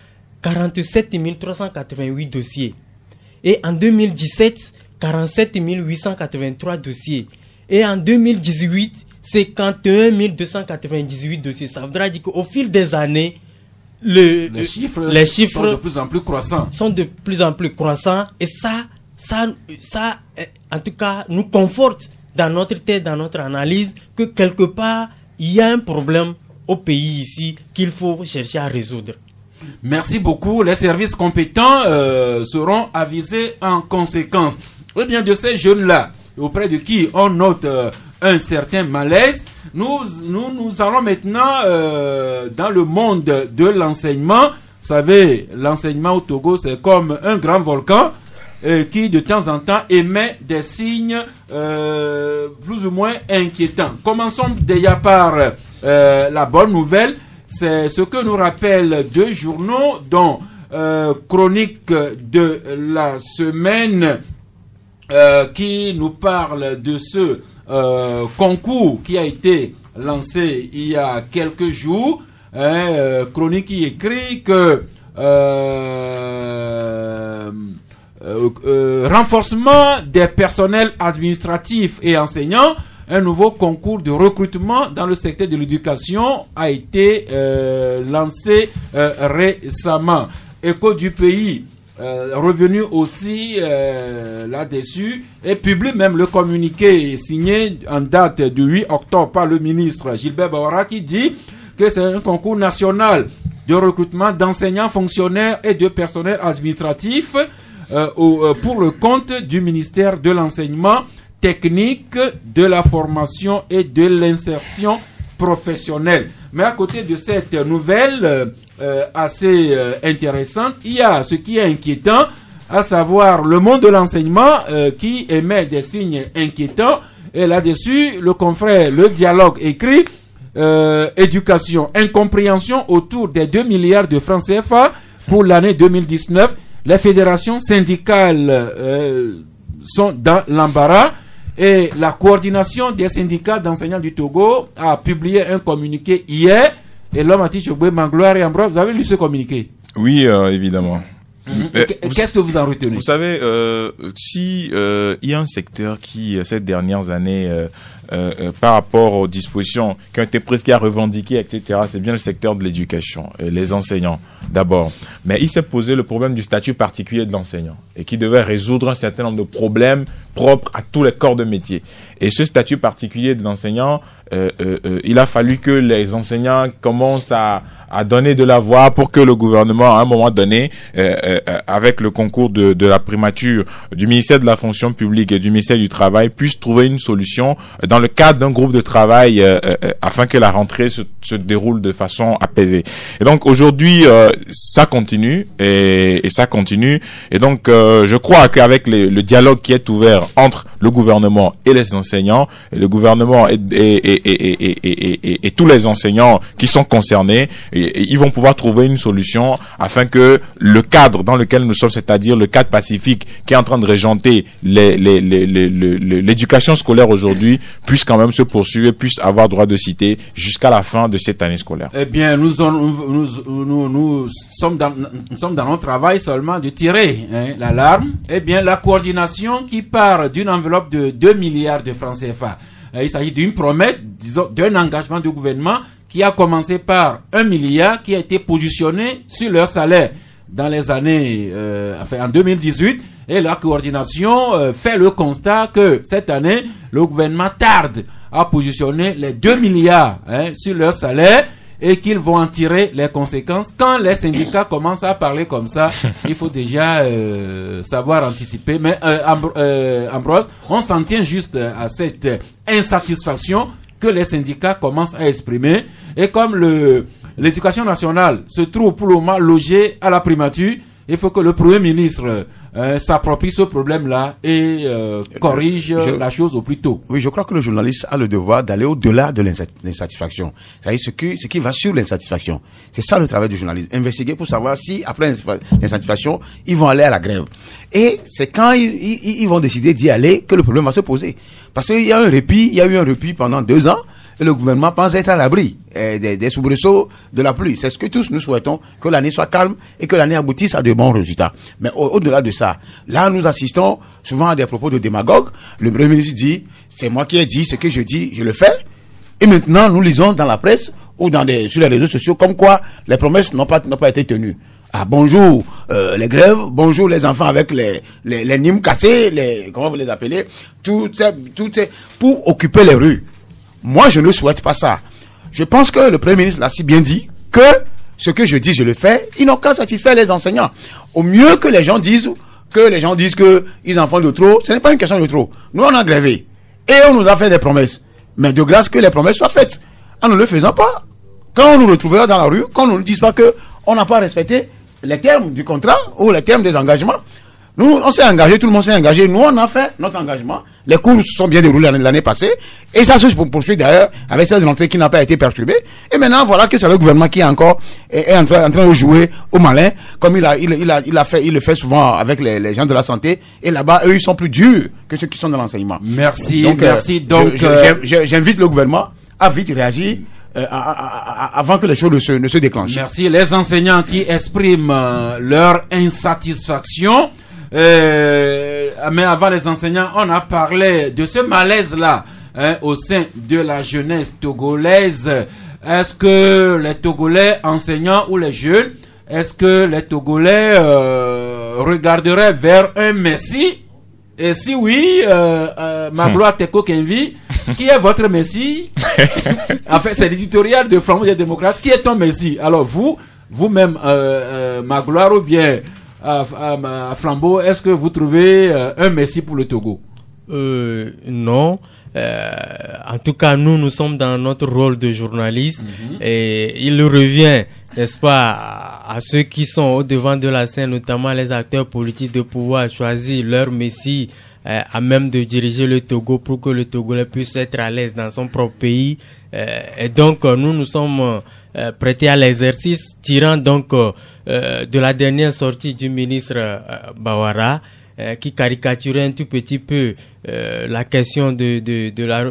47 388 dossiers. Et en 2017, 47 883 dossiers. Et en 2018, 51 298 dossiers. Ça voudra dire qu'au fil des années, les chiffres sont de plus en plus croissants. Et ça, en tout cas, nous conforte dans notre tête, dans notre analyse, que quelque part, il y a un problème au pays ici qu'il faut chercher à résoudre. Merci beaucoup. Les services compétents seront avisés en conséquence. Eh bien, de ces jeunes-là, auprès de qui on note un certain malaise, nous allons maintenant dans le monde de l'enseignement. Vous savez, l'enseignement au Togo, c'est comme un grand volcan qui, de temps en temps, émet des signes plus ou moins inquiétants. Commençons déjà par la bonne nouvelle. C'est ce que nous rappellent deux journaux, dont Chronique de la semaine, qui nous parle de ce concours qui a été lancé il y a quelques jours. Chronique qui écrit que renforcement des personnels administratifs et enseignants. Un nouveau concours de recrutement dans le secteur de l'éducation a été lancé récemment. Écho du pays, revenu aussi là-dessus, et publie même le communiqué signé en date du 8 octobre par le ministre Gilbert Bawara, qui dit que c'est un concours national de recrutement d'enseignants, fonctionnaires et de personnel administratif pour le compte du ministère de l'enseignement technique, de la formation et de l'insertion professionnelle. Mais à côté de cette nouvelle assez intéressante, il y a ce qui est inquiétant, à savoir le monde de l'enseignement qui émet des signes inquiétants. Et là-dessus, le confrère Le Dialogue écrit éducation, incompréhension autour des 2 milliards de francs CFA pour l'année 2019. Les fédérations syndicales sont dans l'embarras. Et la coordination des syndicats d'enseignants du Togo a publié un communiqué hier. Et l'homme a dit, Magloire et Ambroise, vous avez lu ce communiqué? Oui, évidemment. Qu'est-ce que vous en retenez? Vous savez, si il y a un secteur qui, ces dernières années, par rapport aux dispositions qui ont été presque à revendiquer, etc., c'est bien le secteur de l'éducation, les enseignants d'abord. Mais il s'est posé le problème du statut particulier de l'enseignant et qui devait résoudre un certain nombre de problèmes propres à tous les corps de métier. Et ce statut particulier de l'enseignant, il a fallu que les enseignants commencent à donner de la voix pour que le gouvernement, à un moment donné, avec le concours de la primature du ministère de la fonction publique et du ministère du travail, puisse trouver une solution dans le cadre d'un groupe de travail afin que la rentrée se déroule de façon apaisée. Et donc aujourd'hui, ça continue et ça continue. Et donc je crois qu'avec le dialogue qui est ouvert entre le gouvernement et les enseignants, et le gouvernement et tous les enseignants qui sont concernés, et ils vont pouvoir trouver une solution afin que le cadre dans lequel nous sommes, c'est-à-dire le cadre pacifique qui est en train de régenter l'éducation scolaire aujourd'hui, puisse quand même se poursuivre, puisse avoir droit de cité jusqu'à la fin de cette année scolaire. Eh bien, nous sommes dans notre travail seulement de tirer l'alarme. Eh bien, la coordination qui part d'une enveloppe de 2 milliards de francs CFA. Il s'agit d'une promesse, disons, d'un engagement du gouvernement qui a commencé par 1 milliard qui a été positionné sur leur salaire dans les années, en 2018. Et la coordination fait le constat que cette année, le gouvernement tarde à positionner les 2 milliards sur leur salaire et qu'ils vont en tirer les conséquences. Quand les syndicats commencent à parler comme ça, il faut déjà savoir anticiper. Mais Ambroise, on s'en tient juste à cette insatisfaction que les syndicats commencent à exprimer. Et comme l'éducation nationale se trouve pour le moment logée à la primature, il faut que le Premier ministre s'approprie ce problème-là et corrige la chose au plus tôt. Oui, je crois que le journaliste a le devoir d'aller au-delà de l'insatisfaction. C'est-à-dire ce qui va sur l'insatisfaction. C'est ça le travail du journaliste. Investiguer pour savoir si, après l'insatisfaction, ils vont aller à la grève. Et c'est quand ils vont décider d'y aller que le problème va se poser. Parce qu'il y a il y a eu un répit pendant 2 ans. Et le gouvernement pense être à l'abri des soubresauts de la pluie. C'est ce que tous nous souhaitons, que l'année soit calme et que l'année aboutisse à de bons résultats. Mais au-delà de ça, là nous assistons souvent à des propos de démagogues. Le Premier ministre dit, c'est moi qui ai dit, ce que je dis, je le fais. Et maintenant nous lisons dans la presse ou sur les réseaux sociaux comme quoi les promesses n'ont pas été tenues. Ah, bonjour les grèves, bonjour les enfants avec les nimes cassés, comment vous les appelez, tout c'est pour occuper les rues. Moi, je ne souhaite pas ça. Je pense que le Premier ministre l'a si bien dit que ce que je dis, je le fais. Ils n'ont qu'à satisfaire les enseignants. Au mieux que les gens disent qu'ils en font de trop, ce n'est pas une question de trop. Nous, on a grévé. Et on nous a fait des promesses. Mais de grâce que les promesses soient faites. En ne le faisant pas, quand on nous retrouvera dans la rue, quand on ne nous dise pas qu'on n'a pas respecté les termes du contrat ou les termes des engagements, nous, on s'est engagé, tout le monde s'est engagé. Nous, on a fait notre engagement. Les cours se sont bien déroulés l'année passée. Et ça se poursuit d'ailleurs avec cette rentrée qui n'a pas été perturbée. Et maintenant, voilà que c'est le gouvernement qui est encore en train de jouer au malin, comme il le fait souvent avec les gens de la santé. Et là-bas, eux, ils sont plus durs que ceux qui sont dans l'enseignement. Merci. Donc, j'invite le gouvernement à vite réagir. Avant que les choses ne se déclenchent. Merci. Les enseignants qui expriment leur insatisfaction. Mais avant les enseignants, on a parlé de ce malaise-là au sein de la jeunesse togolaise. Est-ce que les Togolais enseignants ou les jeunes, est-ce que les Togolais regarderaient vers un Messie? Et si oui, Magloire Teko Kenvi, qui est votre Messie? En fait, c'est l'éditorial de Flambeau des démocrates. Qui est ton Messie? Alors vous-même, Magloire ou bien à Flambeau, est-ce que vous trouvez un Messie pour le Togo? Non. En tout cas, nous sommes dans notre rôle de journaliste et il revient, n'est-ce pas, à ceux qui sont au devant de la scène, notamment les acteurs politiques, de pouvoir choisir leur Messie à même de diriger le Togo pour que le Togolais puisse être à l'aise dans son propre pays. Et donc, nous sommes prêtés à l'exercice, tirant donc de la dernière sortie du ministre Bawara, qui caricaturait un tout petit peu la question de la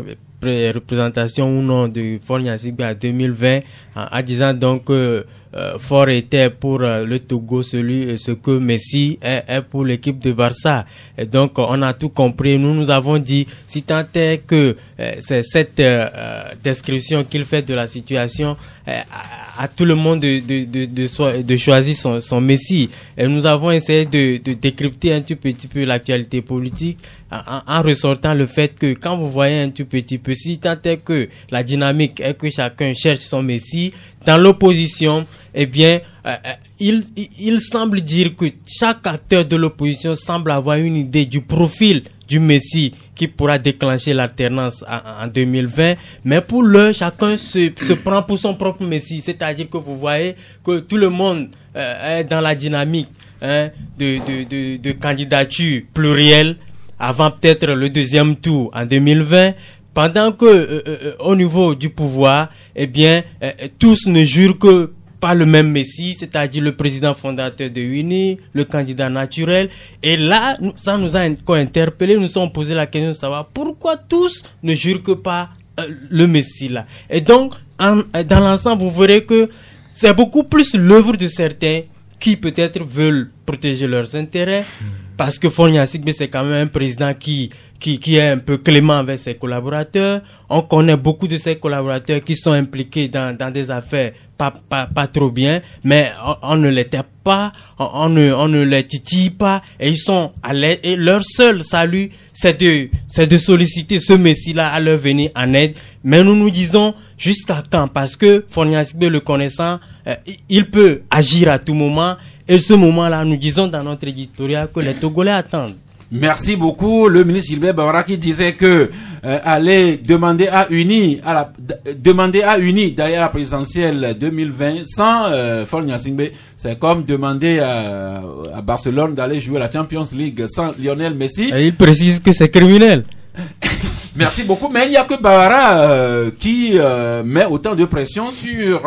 représentation ou non de Faure Gnassingbé à 2020, en disant donc que Faure était pour le Togo ce que Messi est pour l'équipe de Barça. Et donc on a tout compris. Nous avons dit, si tant est que c'est cette description qu'il fait de la situation, à tout le monde de choisir son Messi. Et nous avons essayé de décrypter un tout petit peu l'actualité politique en ressortant le fait que quand vous voyez un tout petit peu, si tant est que la dynamique est que chacun cherche son Messi, dans l'opposition, eh bien, il semble dire que chaque acteur de l'opposition semble avoir une idée du profil du Messi qui pourra déclencher l'alternance en 2020. Mais pour l'heure, chacun se prend pour son propre Messi. C'est-à-dire que vous voyez que tout le monde est dans la dynamique de candidature plurielle avant peut-être le deuxième tour en 2020. Pendant que au niveau du pouvoir, eh bien, tous ne jurent que pas le même Messie, c'est-à-dire le président fondateur de UNI, le candidat naturel. Et là, ça nous a encore interpellés, nous sommes posé la question de savoir pourquoi tous ne jurent que pas le Messie là. Et donc, dans l'ensemble, vous verrez que c'est beaucoup plus l'œuvre de certains qui peut-être veulent protéger leurs intérêts, parce que Faure Gnassingbé, c'est quand même un président qui est un peu clément avec ses collaborateurs. On connaît beaucoup de ses collaborateurs qui sont impliqués dans des affaires pas trop bien, mais on ne les tape pas, on ne les titille pas, et ils sont à l'aide, et leur seul salut, c'est de solliciter ce Messie-là à leur venir en aide. Mais nous disons, jusqu'à quand? Parce que Faure Gnassingbé, le connaissant, il peut agir à tout moment, et ce moment-là, nous disons dans notre éditorial que les Togolais attendent. Merci beaucoup. Le ministre Gilbert Bawara qui disait que aller demander à UNI d'aller à la présidentielle 2020 sans Faure Gnassingbé, c'est comme demander à Barcelone d'aller jouer la Champions League sans Lionel Messi. Et il précise que c'est criminel. Merci beaucoup. Mais il n'y a que Bawara qui met autant de pression sur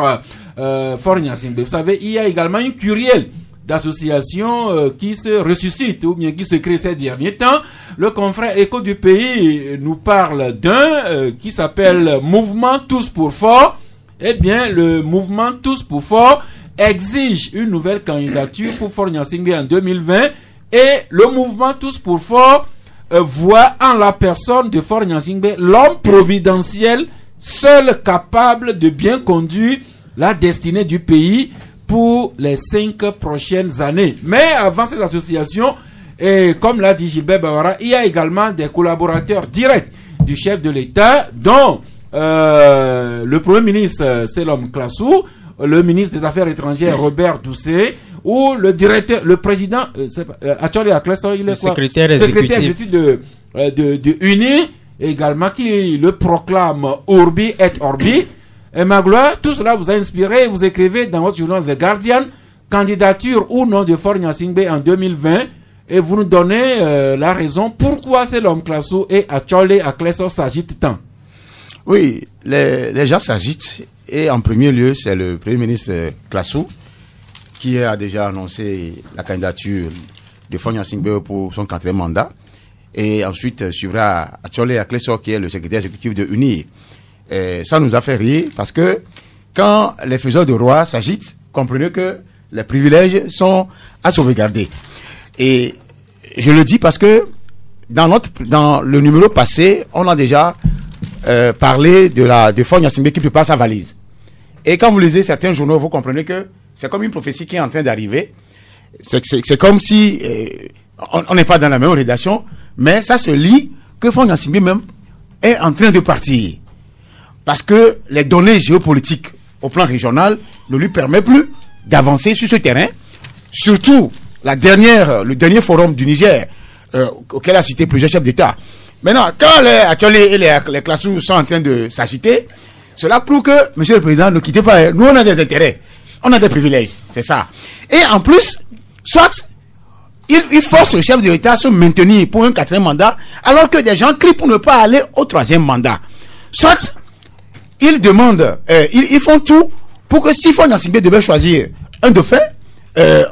Faure Gnassingbé. Vous savez, il y a également une kyrielle d'associations qui se ressuscitent ou bien qui se créent ces derniers temps. Le confrère Écho du Pays nous parle d'un qui s'appelle Mouvement Tous pour Faure. Eh bien, le Mouvement Tous pour Faure exige une nouvelle candidature pour Faure Gnassingbé en 2020, et le Mouvement Tous pour Faure voit en la personne de Faure Gnassingbé l'homme providentiel, seul capable de bien conduire la destinée du pays pour les 5 prochaines années. Mais avant ces associations, et comme l'a dit Gilbert Bawara, il y a également des collaborateurs directs du chef de l'État, dont le Premier ministre, c'est l'homme Classou, le ministre des Affaires étrangères, Robert Doucet, ou le directeur, le président, Acholi Akleso, il est quoi? Secrétaire exécutif de UNI, également, qui le proclame Urbi et Orbi. Et Magloire, tout cela vous a inspiré, vous écrivez dans votre journal The Guardian, candidature ou non de Faure Gnassingbé en 2020, et vous nous donnez la raison pourquoi c'est l'homme Classou et Acholi Akleso s'agitent tant. Oui, les gens s'agitent, et en premier lieu, c'est le Premier ministre Classou qui a déjà annoncé la candidature de Faure Gnassingbé pour son 4e mandat, et ensuite suivra Acholi Akleso qui est le secrétaire exécutif de UNI. Ça nous a fait rire parce que quand les faiseurs de roi s'agitent, comprenez que les privilèges sont à sauvegarder. Et je le dis parce que dans le numéro passé, on a déjà parlé de Faure Gnassingbé qui prépare sa valise. Et quand vous lisez certains journaux, vous comprenez que c'est comme une prophétie qui est en train d'arriver. C'est comme si on n'est pas dans la même rédaction, mais ça se lit que Faure Gnassingbé même est en train de partir. Parce que les données géopolitiques au plan régional ne lui permettent plus d'avancer sur ce terrain. Surtout le dernier forum du Niger, auquel a cité plusieurs chefs d'État. Maintenant, quand les Acholi et les Classou sont en train de s'agiter, cela prouve que, monsieur le président, ne quittez pas. Nous, on a des intérêts. On a des privilèges. C'est ça. Et en plus, soit il force le chef de l'État à se maintenir pour un 4e mandat, alors que des gens crient pour ne pas aller au 3e mandat. Soit ils demandent, ils font tout pour que si Faure Gnassingbé devait choisir un dauphin,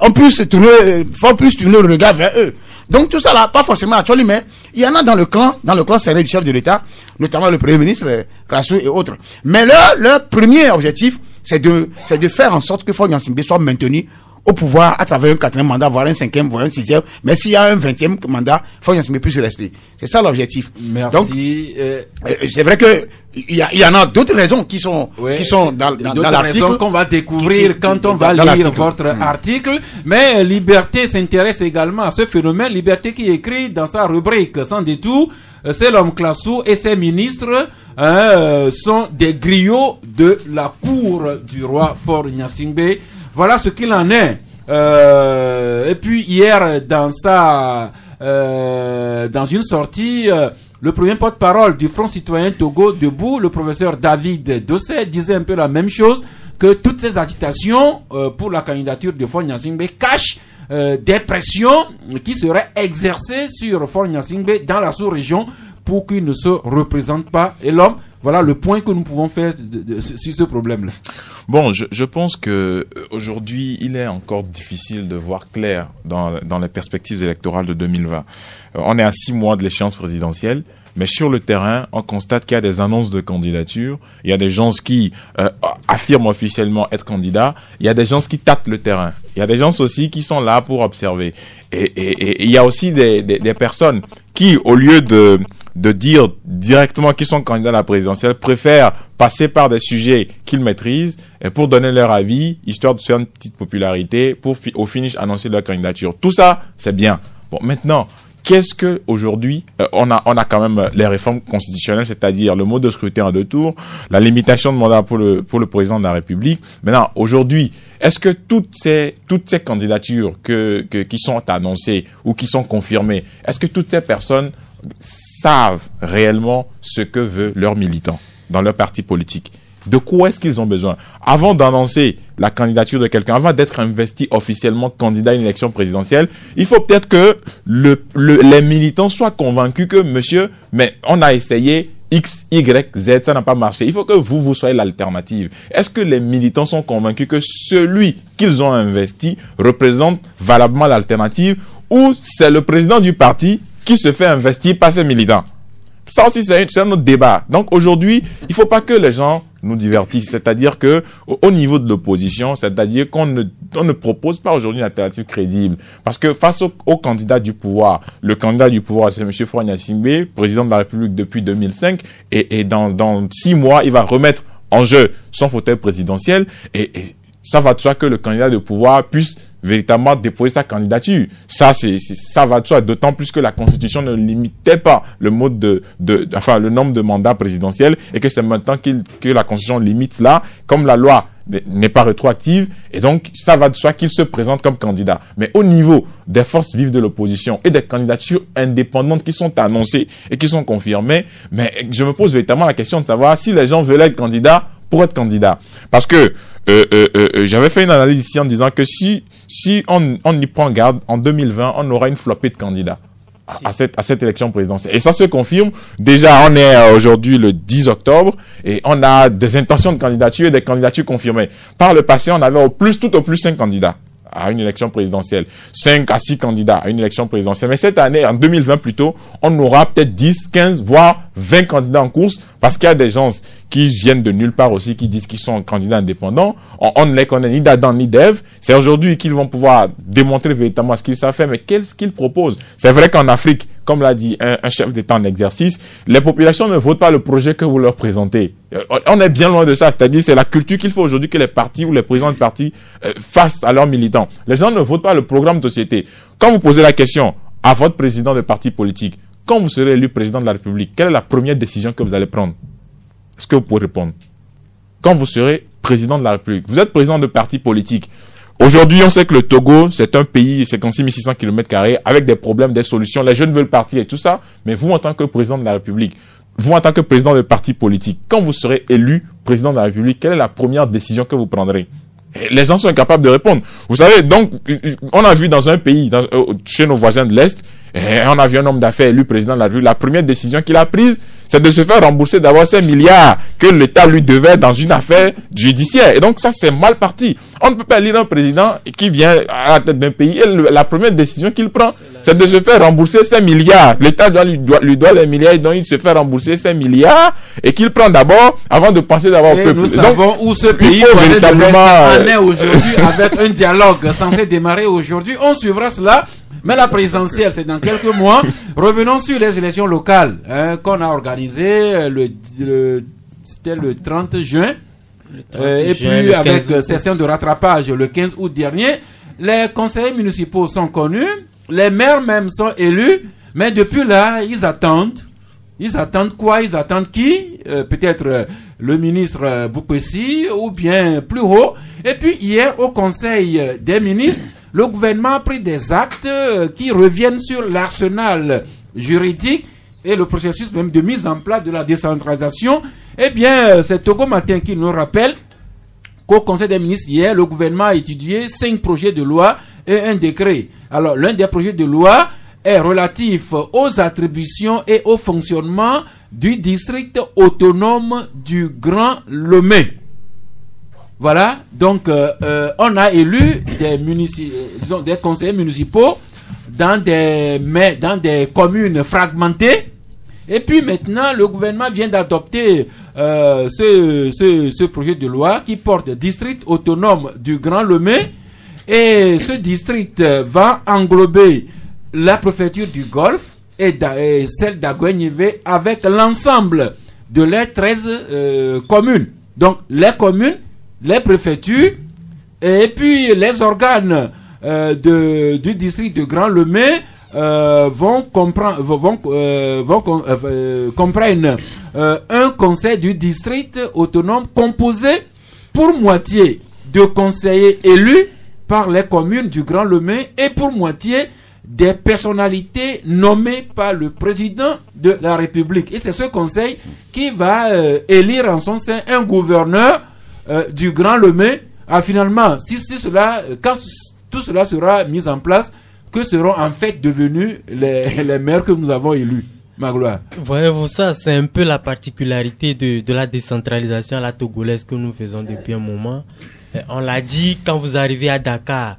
on puisse tourner le regard vers eux. Donc tout ça là, pas forcément Acholi, mais il y en a dans le clan serré du chef de l'État, notamment le Premier ministre, Classou et autres. Mais leur premier objectif, c'est de faire en sorte que Faure Gnassingbé soit maintenu au pouvoir à travers un 4e mandat, voire un 5e, voire un 6e. Mais s'il y a un 20e mandat, Faure Gnassingbé puisse rester. C'est ça l'objectif. Merci. Donc, c'est vrai que il y en a d'autres raisons qui sont dans l'article qu'on va découvrir quand on va lire votre article. Mais Liberté s'intéresse également à ce phénomène. Liberté qui écrit dans sa rubrique sans détour, c'est l'homme Classou et ses ministres sont des griots de la cour du roi Faure Gnassingbé. Voilà ce qu'il en est. Et puis hier, dans une sortie, le premier porte-parole du Front citoyen Togo debout, le professeur David Dossé, disait un peu la même chose, que toutes ces agitations pour la candidature de Faure Gnassingbé cachent des pressions qui seraient exercées sur Faure Gnassingbé dans la sous-région pour qu'il ne se représente pas. Et l'homme Voilà le point que nous pouvons faire sur ce problème-là. Bon, je pense que aujourd'hui, il est encore difficile de voir clair dans les perspectives électorales de 2020. On est à 6 mois de l'échéance présidentielle, mais sur le terrain, on constate qu'il y a des annonces de candidature, il y a des gens qui affirment officiellement être candidats, il y a des gens qui tâtent le terrain, il y a des gens aussi qui sont là pour observer. Et il y a aussi des personnes qui, au lieu de dire directement qu'ils sont candidats à la présidentielle, préfèrent passer par des sujets qu'ils maîtrisent et pour donner leur avis, histoire de faire une petite popularité, pour au finish annoncer leur candidature. Tout ça, c'est bien. Bon, maintenant, qu'est-ce que aujourd'hui on a quand même les réformes constitutionnelles, c'est-à-dire le mode de scrutin en 2 tours, la limitation de mandat pour le président de la République. Maintenant, aujourd'hui, est-ce que toutes ces candidatures qui sont annoncées ou qui sont confirmées, est-ce que toutes ces personnes savent réellement ce que veulent leurs militants dans leur parti politique? De quoi est-ce qu'ils ont besoin? Avant d'annoncer la candidature de quelqu'un, avant d'être investi officiellement candidat à une élection présidentielle, il faut peut-être que les militants soient convaincus que, monsieur, mais on a essayé X, Y, Z, ça n'a pas marché. Il faut que vous soyez l'alternative. Est-ce que les militants sont convaincus que celui qu'ils ont investi représente valablement l'alternative, ou c'est le président du parti qui se fait investir par ses militants? Ça aussi, c'est un autre débat. Donc aujourd'hui, il ne faut pas que les gens nous divertissent. C'est-à-dire que au niveau de l'opposition, c'est-à-dire qu'on ne propose pas aujourd'hui une alternative crédible. Parce que face au candidat du pouvoir, le candidat du pouvoir, c'est M. Faure Gnassingbé, président de la République depuis 2005, et dans 6 mois, il va remettre en jeu son fauteuil présidentiel, et ça va de soi que le candidat de pouvoir puisse véritablement déposer sa candidature. Ça va de soi, d'autant plus que la Constitution ne limitait pas le mode le nombre de mandats présidentiels, et que c'est maintenant que la Constitution limite cela, comme la loi n'est pas rétroactive, et donc ça va de soi qu'il se présente comme candidat. Mais au niveau des forces vives de l'opposition et des candidatures indépendantes qui sont annoncées et qui sont confirmées, mais je me pose véritablement la question de savoir si les gens veulent être candidats pour être candidats. Parce que j'avais fait une analyse ici en disant que si on y prend garde, en 2020, on aura une flopée de candidats à cette élection présidentielle. Et ça se confirme. Déjà, on est aujourd'hui le 10 octobre et on a des intentions de candidature et des candidatures confirmées. Par le passé, on avait tout au plus 5 candidats à une élection présidentielle. 5 à 6 candidats à une élection présidentielle. Mais cette année, en 2020 plutôt, on aura peut-être 10, 15, voire 20 candidats en course, parce qu'il y a des gens qui viennent de nulle part aussi, qui disent qu'ils sont candidats indépendants. On ne les connaît ni d'Adam ni d'Ève. C'est aujourd'hui qu'ils vont pouvoir démontrer véritablement ce qu'ils savent faire, mais qu'est-ce qu'ils proposent? C'est vrai qu'en Afrique, comme l'a dit un chef d'État en exercice, les populations ne votent pas le projet que vous leur présentez. On est bien loin de ça. C'est-à-dire, c'est la culture qu'il faut aujourd'hui que les partis ou les présidents de partis fassent à leurs militants. Les gens ne votent pas le programme de société. Quand vous posez la question à votre président de parti politique, quand vous serez élu président de la République, quelle est la première décision que vous allez prendre? Est-ce que vous pouvez répondre? Quand vous serez président de la République, vous êtes président de parti politique. Aujourd'hui, on sait que le Togo, c'est un pays, 56 600 km² avec des problèmes, des solutions. Les jeunes veulent partir et tout ça. Mais vous, en tant que président de la République, vous, en tant que président de parti politique, quand vous serez élu président de la République, quelle est la première décision que vous prendrez? Et les gens sont incapables de répondre. Vous savez, donc, on a vu dans un pays, chez nos voisins de l'Est, et on a vu un homme d'affaires élu président de la République. La première décision qu'il a prise, c'est de se faire rembourser d'abord ces milliards que l'État lui devait dans une affaire judiciaire. Et donc ça, c'est mal parti. On ne peut pas élire un président qui vient à la tête d'un pays et la première décision qu'il prend, c'est de se faire rembourser ces milliards. L'État lui doit les milliards, donc il se fait rembourser ces milliards et qu'il prend d'abord avant de penser d'abord au peuple. Nous savons où ce pays en est aujourd'hui avec un dialogue censé démarrer aujourd'hui. On suivra cela. Mais la présidentielle, c'est dans quelques mois. Revenons sur les élections locales qu'on a organisées c'était le 30 juin. Et puis avec session de rattrapage le 15 août dernier. Les conseillers municipaux sont connus. Les maires même sont élus. Mais depuis là, ils attendent. Ils attendent quoi? Ils attendent qui? Peut-être le ministre Boupessi ou bien plus haut. Et puis hier, au conseil des ministres, le gouvernement a pris des actes qui reviennent sur l'arsenal juridique et le processus même de mise en place de la décentralisation. Eh bien, c'est Togo Matin qui nous rappelle qu'au Conseil des ministres, hier, le gouvernement a étudié 5 projets de loi et un décret. Alors, l'un des projets de loi est relatif aux attributions et au fonctionnement du district autonome du Grand Lomé. Voilà, donc on a élu des conseillers municipaux dans des communes fragmentées. Et puis maintenant, le gouvernement vient d'adopter ce projet de loi qui porte district autonome du Grand Lomé. Et ce district va englober la préfecture du Golfe et celle d'Aguenivé avec l'ensemble de les 13 communes. Donc les communes, les préfectures et puis les organes du district de Grand Lomé comprennent un conseil du district autonome composé pour moitié de conseillers élus par les communes du Grand Lomé et pour moitié des personnalités nommées par le président de la République. Et c'est ce conseil qui va élire en son sein un gouverneur du Grand Lomé. Finalement, quand tout cela sera mis en place, que seront en fait devenus les maires que nous avons élus, Magloire? Voyez-vous, ça, c'est un peu la particularité de la décentralisation à la togolaise que nous faisons depuis un moment. On l'a dit, quand vous arrivez à Dakar,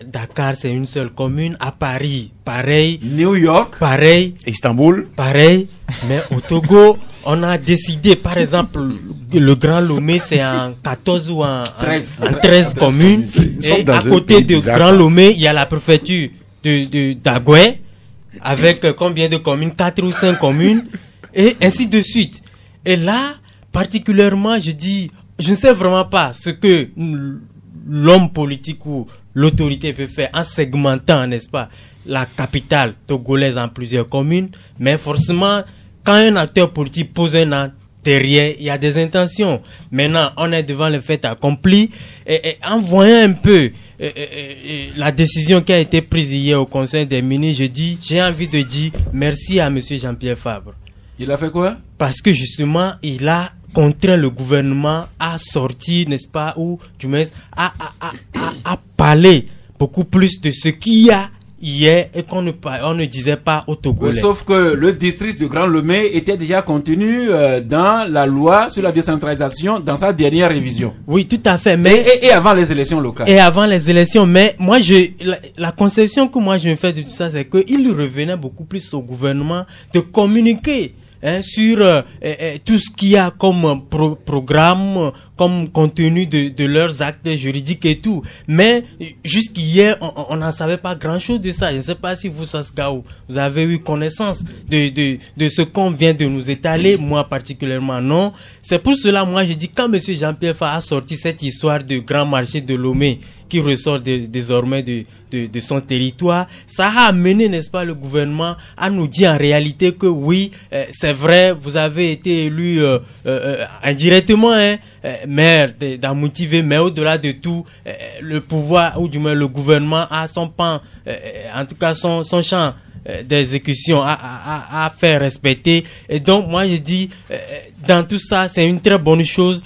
Dakar, c'est une seule commune. À Paris, pareil. New York, pareil. Istanbul, pareil. Mais au Togo, on a décidé, par exemple, le Grand Lomé, c'est en 14 ou en 13 communes. Et à côté de Grand Lomé, il y a la préfecture d'Agué, avec combien de communes? 4 ou 5 communes, et ainsi de suite. Et là, particulièrement, je dis, je ne sais vraiment pas ce que l'homme politique ou l'autorité veut faire en segmentant, n'est-ce pas, la capitale togolaise en plusieurs communes, mais forcément, quand un acteur politique pose un acte, derrière, il y a des intentions. Maintenant, on est devant le fait accompli, et en voyant un peu la décision qui a été prise hier au Conseil des ministres, j'ai envie de dire merci à monsieur Jean-Pierre Fabre. Il a fait quoi? Parce que justement, il a contraint le gouvernement à sortir, n'est-ce pas, ou du moins à parler beaucoup plus de ce qu'il y a hier et qu'on ne disait pas au Togolais. Sauf que le district de Grand Lomé était déjà contenu dans la loi sur la décentralisation dans sa dernière révision. Oui, tout à fait. Mais et avant les élections locales. Et avant les élections. Mais moi, la conception que moi je me fais de tout ça, c'est qu'il revenait beaucoup plus au gouvernement de communiquer sur tout ce qu'il y a comme programme, comme contenu de leurs actes juridiques et tout. Mais jusqu'hier, on n'en savait pas grand-chose de ça. Je ne sais pas si vous, Sasgaou, vous avez eu connaissance de ce qu'on vient de nous étaler. Moi, particulièrement, non. C'est pour cela, moi, je dis, quand M. Jean-Pierre Fabre a sorti cette histoire de grand marché de Lomé, qui ressort désormais de son territoire, ça a amené, n'est-ce pas, le gouvernement à nous dire en réalité que oui, c'est vrai, vous avez été élu indirectement maire d'Amoutivée, mais au-delà de tout, le pouvoir, ou du moins le gouvernement a son pan, en tout cas son champ d'exécution à faire respecter. Et donc moi je dis, dans tout ça, c'est une très bonne chose.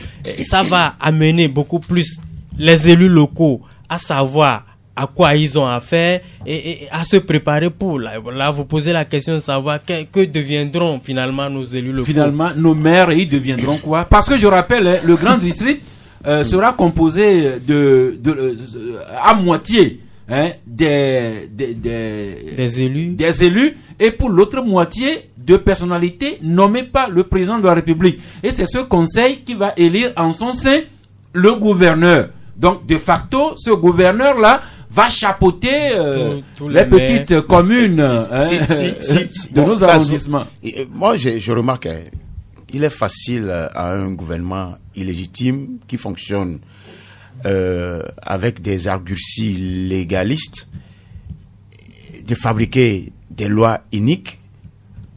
Ça va amener beaucoup plus les élus locaux à savoir à quoi ils ont affaire et à se préparer pour. Là, vous posez la question de savoir que deviendront finalement nos élus locaux. Finalement, nos maires, ils deviendront quoi? Parce que je rappelle, le grand district sera composé à moitié des élus et pour l'autre moitié de personnalités nommées par le président de la République. Et c'est ce conseil qui va élire en son sein le gouverneur. Donc, de facto, ce gouverneur-là va chapeauter les petites communes de nos arrondissements. Moi, je remarque qu'il est facile à un gouvernement illégitime qui fonctionne avec des arguties légalistes de fabriquer des lois iniques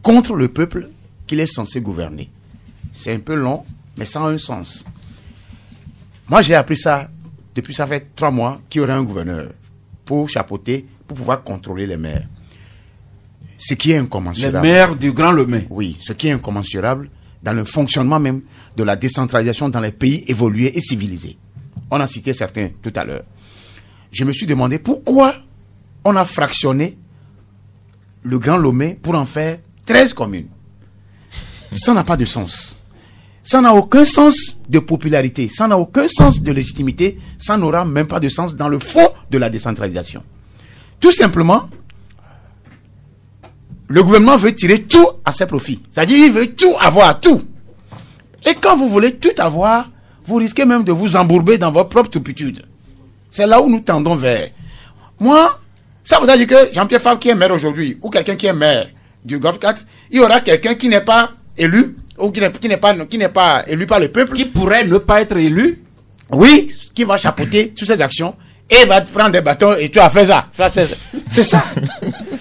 contre le peuple qu'il est censé gouverner. C'est un peu long, mais ça a un sens. Moi, j'ai appris ça depuis ça fait 3 mois qu'il y aurait un gouverneur pour chapeauter, pour pouvoir contrôler les maires. Ce qui est incommensurable. Les maires du Grand Lomé. Oui, ce qui est incommensurable dans le fonctionnement même de la décentralisation dans les pays évolués et civilisés. On a cité certains tout à l'heure. Je me suis demandé pourquoi on a fractionné le Grand Lomé pour en faire 13 communes. ça n'a pas de sens. Ça n'a aucun sens de popularité, ça n'a aucun sens de légitimité, ça n'aura même pas de sens dans le fond de la décentralisation. Tout simplement, le gouvernement veut tirer tout à ses profits. C'est-à-dire, il veut tout avoir, tout. Et quand vous voulez tout avoir, vous risquez même de vous embourber dans votre propre turpitude. C'est là où nous tendons vers. Moi, ça voudrait dire que Jean-Pierre Fabre qui est maire aujourd'hui, ou quelqu'un qui est maire du Golfe 4, il y aura quelqu'un qui n'est pas élu, ou qui n'est pas élu par le peuple. Qui pourrait ne pas être élu. Oui, qui va chapeauter toutes ces actions, et va te prendre des bâtons, et tu as fait ça. C'est ça.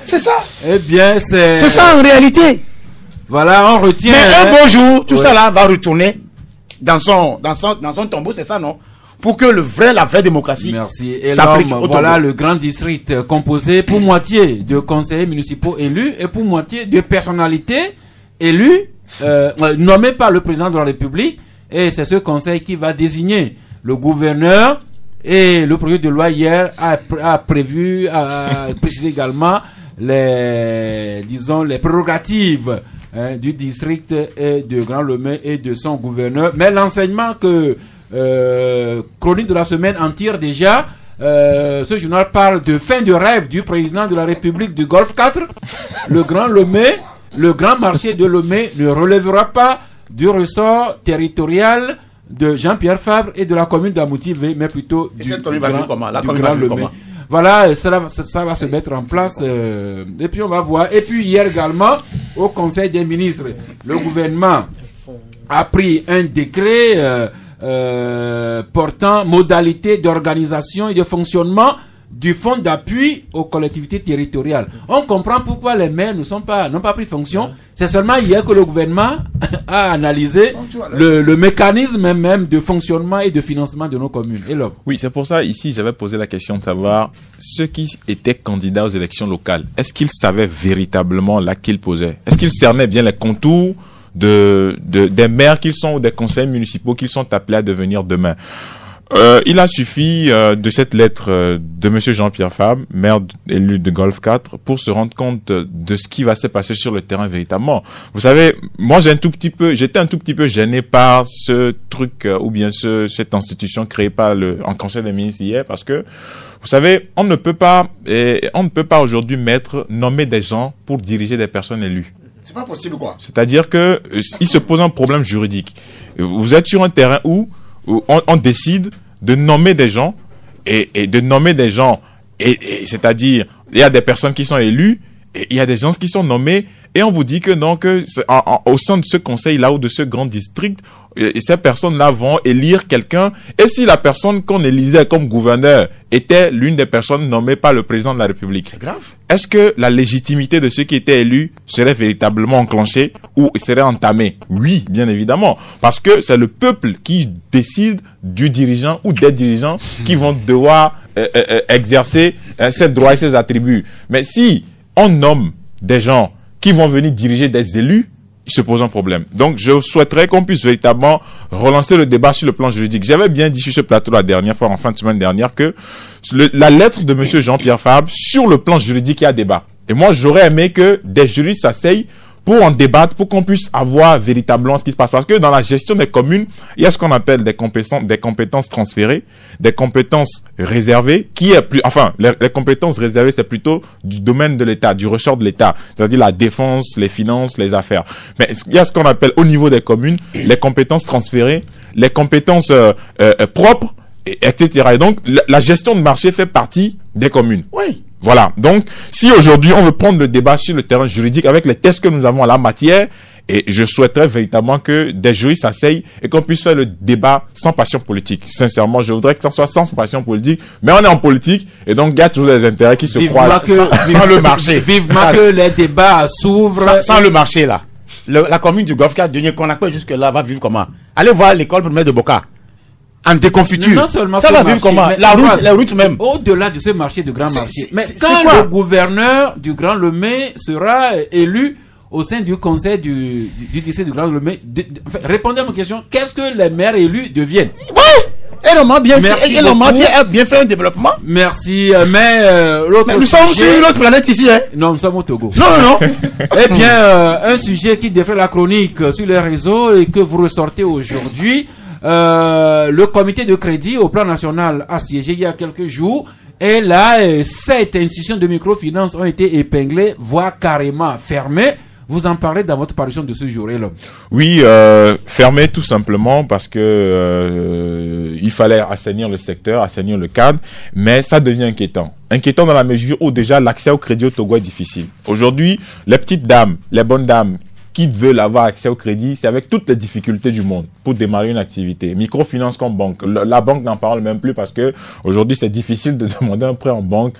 C'est ça. Eh bien, c'est ça en réalité. Voilà, on retient. Mais un beau jour, tout ça là va retourner dans son tombeau, c'est ça, non? Pour que la vraie démocratie. Merci. Et s'applique là, au voilà tombeau. le grand district composé pour moitié de conseillers municipaux élus et pour moitié de personnalités élues, nommées par le président de la République. Et c'est ce conseil qui va désigner le gouverneur. Et le projet de loi hier a précisé également les prérogatives du district et de Grand Lomé et de son gouverneur. Mais l'enseignement que Chronique de la semaine en tire déjà, ce journal parle de fin de rêve du président de la République du Golfe 4. Le Grand Lomé, le grand marché de Lomé ne relèvera pas du ressort territorial de Jean-Pierre Fabre et de la commune d'Amouti-V, mais plutôt du Grand Lomé. Voilà, ça va se mettre en place et puis on va voir. Et puis hier également, au Conseil des ministres, le gouvernement a pris un décret portant modalité d'organisation et de fonctionnement du fonds d'appui aux collectivités territoriales. On comprend pourquoi les maires n'ont pas pris fonction. C'est seulement hier que le gouvernement a analysé le mécanisme même de fonctionnement et de financement de nos communes. Et là, oui, c'est pour ça, ici, j'avais posé la question de savoir ceux qui étaient candidats aux élections locales, est-ce qu'ils savaient véritablement là qu'ils posaient? Est-ce qu'ils cernaient bien les contours des maires qu'ils sont ou des conseils municipaux qu'ils sont appelés à devenir demain? Il a suffi de cette lettre de monsieur Jean-Pierre Fabre, maire élu de Golfe 4, pour se rendre compte de ce qui va se passer sur le terrain véritablement. Vous savez, moi j'étais un tout petit peu gêné par ce truc ou bien cette institution créée par en Conseil des ministres hier, parce que vous savez, on ne peut pas aujourd'hui nommer des gens pour diriger des personnes élues. C'est pas possible quoi. C'est-à-dire que il se pose un problème juridique. Vous êtes sur un terrain où on décide de nommer des gens et de nommer des gens et c'est-à-dire il y a des personnes qui sont élues et il y a des gens qui sont nommés et on vous dit que non, que au sein de ce conseil là ou de ce grand district, ces personnes là vont élire quelqu'un, et si la personne qu'on élisait comme gouverneur était l'une des personnes nommées par le président de la République, c'est grave. Est-ce que la légitimité de ceux qui étaient élus serait véritablement enclenchée ou serait entamée? Oui, bien évidemment, parce que c'est le peuple qui décide du dirigeant ou des dirigeants qui vont devoir exercer ses droits et ses attributs. Mais si on nomme des gens qui vont venir diriger des élus, il se pose un problème. Donc, je souhaiterais qu'on puisse véritablement relancer le débat sur le plan juridique. J'avais bien dit sur ce plateau la dernière fois, en fin de semaine dernière, que la lettre de monsieur Jean-Pierre Fabre, sur le plan juridique, il y a débat. Et moi, j'aurais aimé que des juristes s'asseyent pour en débattre, pour qu'on puisse avoir véritablement ce qui se passe. Parce que dans la gestion des communes, il y a ce qu'on appelle des compétences transférées, des compétences réservées, les compétences réservées, c'est plutôt du domaine de l'État, du ressort de l'État, c'est-à-dire la défense, les finances, les affaires. Mais il y a ce qu'on appelle au niveau des communes, les compétences transférées, les compétences propres, etc. Et donc, la gestion de marché fait partie des communes. Oui. Voilà. Donc, si aujourd'hui on veut prendre le débat sur le terrain juridique avec les tests que nous avons en la matière, et je souhaiterais véritablement que des juristes s'asseyent et qu'on puisse faire le débat sans passion politique. Sincèrement, je voudrais que ça soit sans passion politique, mais on est en politique et donc il y a toujours des intérêts qui se croisent sans le marché. Vivement que les débats s'ouvrent. Sans le marché là. La commune du Golfe 4, qu'on appelle jusque là, va vivre comment? Allez voir l'école primaire de Boka. En déconfiture. Non seulement ça va vivre comment? La route même. Au-delà de ce marché de grand marché. Mais quand le gouverneur du Grand Lomé sera élu au sein du conseil du district du Grand Lomé, répondez à ma question, qu'est-ce que les maires élus deviennent? Oui! Et le Mali a bien fait un développement. Merci, mais l'autre nous sommes sur une autre planète ici, hein. Non, nous sommes au Togo. Non. Eh bien, un sujet qui défrait la chronique sur les réseaux et que vous ressortez aujourd'hui. Le comité de crédit au plan national a siégé il y a quelques jours. Et là, 7 institutions de microfinance ont été épinglées, voire carrément fermées. Vous en parlez dans votre parution de ce jour, Elom. Oui, fermé tout simplement parce que il fallait assainir le secteur, assainir le cadre, mais ça devient inquiétant. Inquiétant dans la mesure où déjà l'accès au crédit au Togo est difficile. Aujourd'hui, les petites dames, les bonnes dames qui veulent avoir accès au crédit, c'est avec toutes les difficultés du monde pour démarrer une activité. Microfinance comme banque. La banque n'en parle même plus parce que aujourd'hui c'est difficile de demander un prêt en banque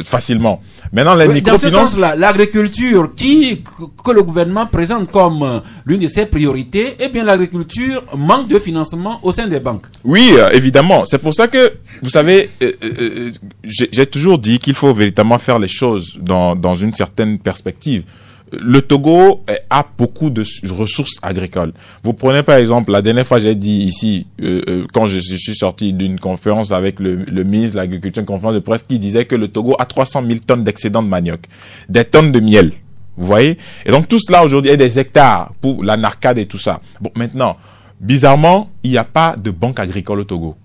facilement. Maintenant, les microfinances... Dans ce sens-là, l'agriculture que le gouvernement présente comme l'une de ses priorités, eh bien l'agriculture manque de financement au sein des banques. Oui, évidemment. C'est pour ça que, vous savez, j'ai toujours dit qu'il faut véritablement faire les choses dans une certaine perspective. Le Togo a beaucoup de ressources agricoles. Vous prenez par exemple, la dernière fois j'ai dit ici, quand je suis sorti d'une conférence avec le ministre de l'Agriculture, une conférence de presse qui disait que le Togo a 300 000 tonnes d'excédent de manioc, des tonnes de miel. Vous voyez? Et donc tout cela aujourd'hui est des hectares pour la narcade et tout ça. Bon, maintenant, bizarrement, il n'y a pas de banque agricole au Togo.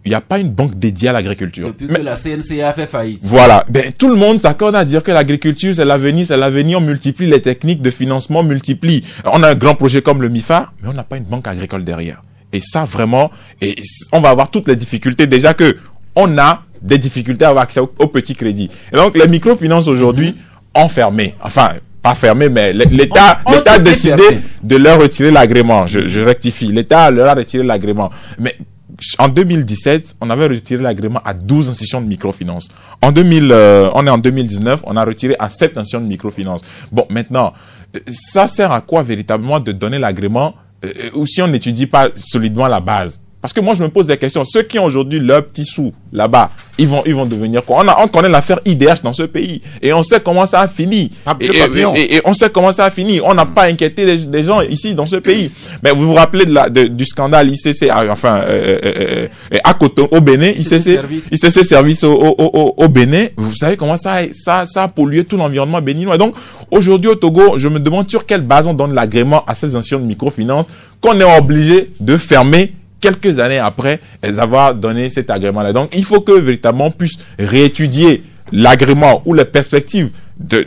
Il n'y a pas une banque dédiée à l'agriculture. Depuis que la CNCA a fait faillite. Voilà. Ben, tout le monde s'accorde à dire que l'agriculture, c'est l'avenir, on multiplie les techniques de financement, multiplie. On a un grand projet comme le MIFA, mais on n'a pas une banque agricole derrière. Et ça, vraiment, et on va avoir toutes les difficultés. Déjà que on a des difficultés à avoir accès au petit crédit. Et donc, les microfinances aujourd'hui ont fermé. Enfin, pas fermé, mais l'État a décidé de leur retirer l'agrément. Je rectifie. L'État leur a retiré l'agrément. Mais en 2017, on avait retiré l'agrément à 12 institutions de microfinance. On est en 2019, on a retiré à 7 institutions de microfinance. Bon, maintenant, ça sert à quoi véritablement de donner l'agrément ou si on n'étudie pas solidement la base? Parce que moi, je me pose des questions. Ceux qui ont aujourd'hui leurs petits sous là-bas, ils vont devenir quoi? On connaît l'affaire IDH dans ce pays. Et on sait comment ça a fini. Et on sait comment ça a fini. On n'a pas inquiété des gens ici dans ce pays. Mais vous vous rappelez du scandale ICC, à Cotonou, au Bénin, ICC Service au Bénin. Vous savez comment ça a pollué tout l'environnement béninois. Donc, aujourd'hui au Togo, je me demande sur quelle base on donne l'agrément à ces institutions de microfinance qu'on est obligé de fermer quelques années après avoir donné cet agrément-là. Donc, il faut que véritablement on puisse réétudier l'agrément ou les perspectives de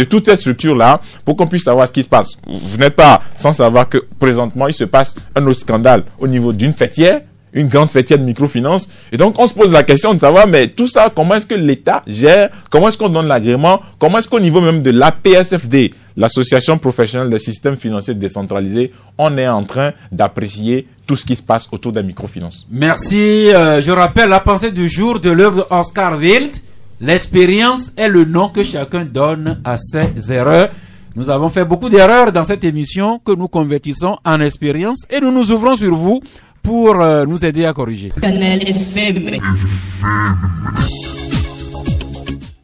toutes ces structures-là pour qu'on puisse savoir ce qui se passe. Vous n'êtes pas sans savoir que présentement, il se passe un autre scandale au niveau d'une fêtière, une grande fêtière de microfinance. Et donc, on se pose la question de savoir, mais tout ça, comment est-ce que l'État gère? Comment est-ce qu'on donne l'agrément? Comment est-ce qu'au niveau même de l'APSFD, l'Association professionnelle des systèmes financiers décentralisés, on est en train d'apprécier tout ce qui se passe autour des microfinances? Merci. Je rappelle la pensée du jour de l'œuvre d'Oscar Wilde. L'expérience est le nom que chacun donne à ses erreurs. Nous avons fait beaucoup d'erreurs dans cette émission que nous convertissons en expérience et nous nous ouvrons sur vous pour nous aider à corriger. Canal FM.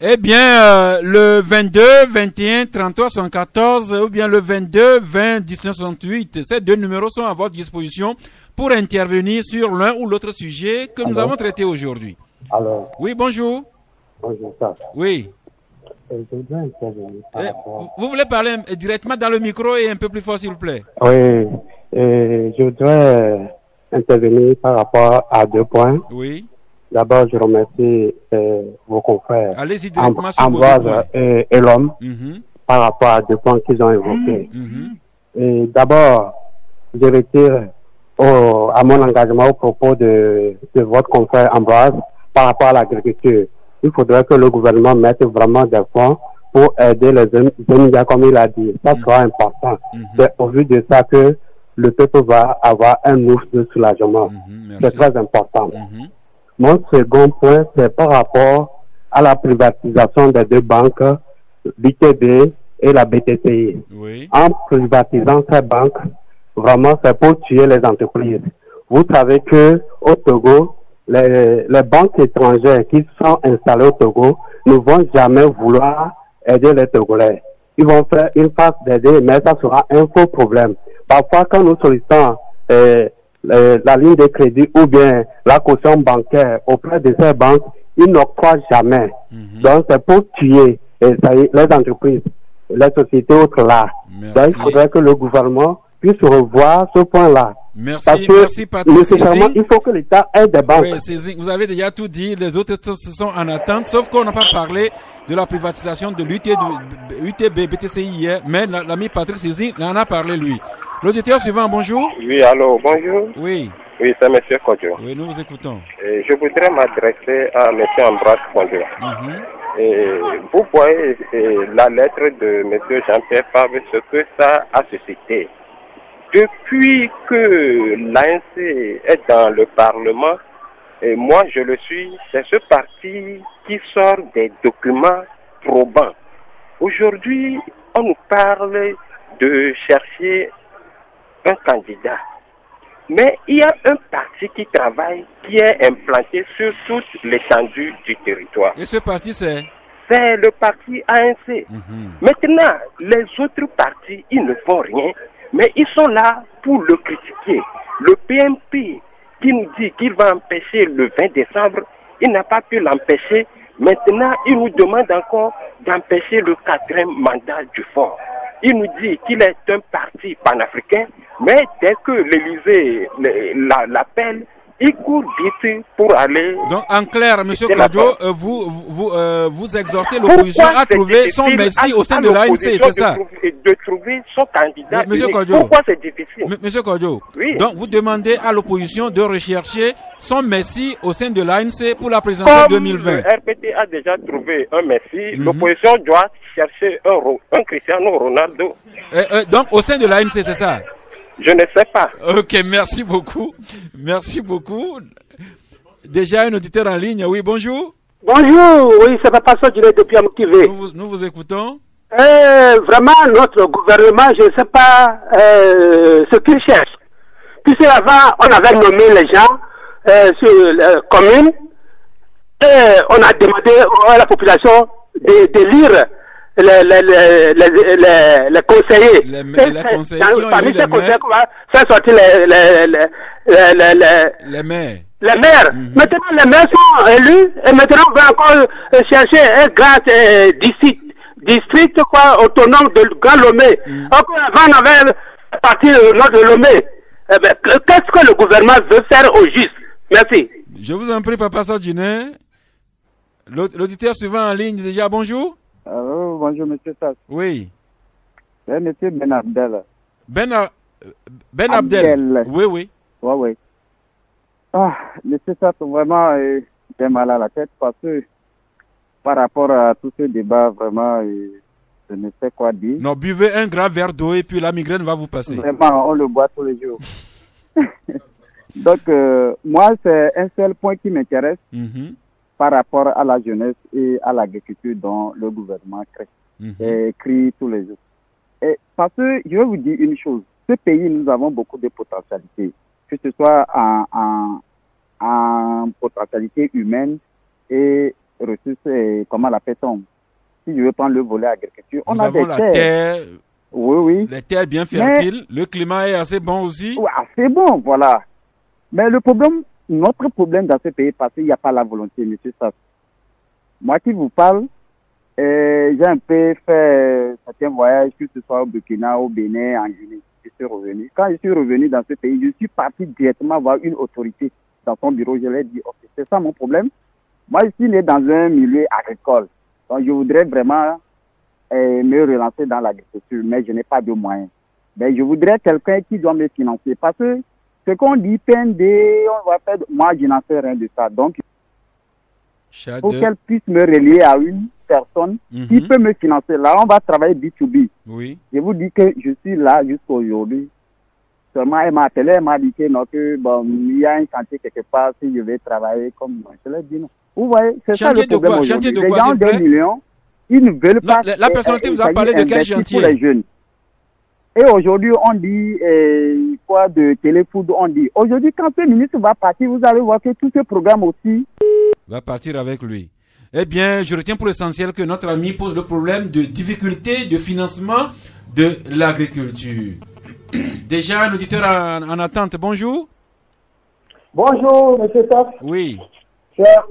Eh bien, le 22, 21, 33, 74 ou bien le 22, 20, 19, 68, ces deux numéros sont à votre disposition pour intervenir sur l'un ou l'autre sujet que nous avons traité aujourd'hui. Alors. Oui, bonjour. Bonjour, ça. Oui. Vous voulez parler directement dans le micro et un peu plus fort, s'il vous plaît? Oui. Je voudrais intervenir par rapport à 2 points. Oui. D'abord, je remercie vos confrères Allez-y directement sur Ambroise et l'homme par rapport à 2 points qu'ils ont évoqués. Et d'abord, je retire à mon engagement au propos de votre confrère Ambroise par rapport à l'agriculture. Il faudrait que le gouvernement mette vraiment des fonds pour aider les médias, comme il a dit. Ça sera important. C'est au vu de ça que le peuple va avoir un ouf de soulagement. C'est très important. Mon second point, c'est par rapport à la privatisation des 2 banques, BTB et la BTCI. Oui. En privatisant ces banques, vraiment, c'est pour tuer les entreprises. Vous savez que au Togo, les banques étrangères qui sont installées au Togo ne vont jamais vouloir aider les Togolais. Ils vont faire une phase d'aider, mais ça sera un faux problème. Parfois, quand nous sollicitons la ligne de crédit ou bien la caution bancaire auprès de ces banques, ils n'octroient jamais. Donc c'est pour tuer les entreprises, les sociétés autres là. Donc il faudrait que le gouvernement puisse revoir ce point-là. Merci Patrick. Nécessairement, il faut que l'État ait des banques. Oui, vous avez déjà tout dit, les autres sont en attente, sauf qu'on n'a pas parlé de la privatisation de l'UTB BTCI hier, mais l'ami Patrick Cézine en a parlé lui. L'auditeur suivant, bonjour. Oui, allô, bonjour. Oui. Oui, c'est M. Kodjo. Oui, nous vous écoutons. Je voudrais m'adresser à M. Ambroise Kodjo. Vous voyez la lettre de M. Jean-Pierre Favre, ce que ça a suscité. Depuis que l'ANC est dans le Parlement, et moi je le suis, c'est ce parti qui sort des documents probants. Aujourd'hui, on nous parle de chercher un candidat. Mais il y a un parti qui travaille, qui est implanté sur toute l'étendue du territoire. Et ce parti, c'est le parti ANC. Maintenant, les autres partis, ils ne font rien, mais ils sont là pour le critiquer. Le PMP qui nous dit qu'il va empêcher le 20 décembre, il n'a pas pu l'empêcher. Maintenant, il nous demande encore d'empêcher le 4e mandat du Fort. Il nous dit qu'il est un parti panafricain, mais dès que l'Élysée l'appelle, il court vite pour aller... Donc, en clair, M. Kodjo, vous exhortez l'opposition à trouver son messie au sein de l'ANC, c'est ça? De trouver son candidat. M. Kodjo, pourquoi c'est difficile? M. Kodjo, oui. Donc vous demandez à l'opposition de rechercher son messie au sein de l'ANC pour la présidentielle 2020. Le RPT a déjà trouvé un messie, l'opposition doit chercher un Cristiano Ronaldo. Donc au sein de l'ANC, c'est ça? Je ne sais pas. Ok, merci beaucoup. Merci beaucoup. Déjà un auditeur en ligne. Oui, bonjour. Bonjour, oui, c'est Papa Sodjile depuis Amoukivé. Nous vous écoutons. Vraiment, notre gouvernement, je ne sais pas ce qu'il cherche. Puisque avant, on avait nommé les gens sur la commune et on a demandé à la population d'élire les conseillers. Les conseillers parmi ces conseillers, on va faire sortir les maires. Les maires. Maintenant, les maires sont élus et maintenant, on va encore chercher un grand district autonome de Grand Lomé. Encore avant, on avait parti au nord de Lomé. Qu'est-ce que le gouvernement veut faire au juste? Merci. Je vous en prie, Papa Sodjine. L'auditeur suivant en ligne, déjà, bonjour. Bonjour, monsieur Tass. Oui. C'est monsieur Ben Abdel. Ben Abdel. Oui, oui. Oui. Monsieur Tass, vraiment, j'ai mal à la tête parce que par rapport à tout ce débat, vraiment, je ne sais quoi dire. Non, buvez un grand verre d'eau et puis la migraine va vous passer. Vraiment, on le boit tous les jours. Donc, moi, c'est un seul point qui m'intéresse. Par rapport à la jeunesse et à l'agriculture dont le gouvernement crie tous les jours. Et parce que je vais vous dire une chose, ce pays, nous avons beaucoup de potentialités, que ce soit en potentialité humaine et ressources, comment l'appelle-t-on? Si je veux prendre le volet agriculture, on a des terres. Oui. Les terres bien fertiles, le climat est assez bon aussi. Oui, assez bon, voilà. Mais le problème, notre problème dans ce pays, parce qu'il n'y a pas la volonté, monsieur Sass. Moi qui vous parle, j'ai un peu fait certains voyages, que ce soit au Burkina, au Bénin, en Guinée. Je suis revenu. Quand je suis revenu dans ce pays, je suis parti directement voir une autorité dans son bureau. Je lui ai dit, ok, c'est ça mon problème. Moi, je suis né dans un milieu agricole. Donc, je voudrais vraiment me relancer dans l'agriculture, mais je n'ai pas de moyens. Mais je voudrais quelqu'un qui doit me financer. Parce que ce qu'on dit, PND, on va faire... Moi, je n'en sais rien de ça. Donc, il faut qu'elle puisse me relier à une personne qui peut me financer. Là, on va travailler B2B. Oui. Je vous dis que je suis là jusqu'à aujourd'hui. Seulement, elle m'a appelé, elle m'a dit que, non, que bon, il y a un chantier quelque part, si je vais travailler comme moi. Je leur dis non. Vous voyez, c'est ça le problème aujourd'hui. Les gens ont des millions, ils ne veulent pas... La personnalité vous a parlé de quel chantier? Pour les jeunes. Et aujourd'hui, on dit quoi de téléfoot, on dit. Aujourd'hui, quand ce ministre va partir, vous allez voir que tout ce programme aussi va partir avec lui. Eh bien, je retiens pour l'essentiel que notre ami pose le problème de difficulté de financement de l'agriculture. Déjà, un auditeur en attente. Bonjour. Bonjour, monsieur Taff. Oui. Cher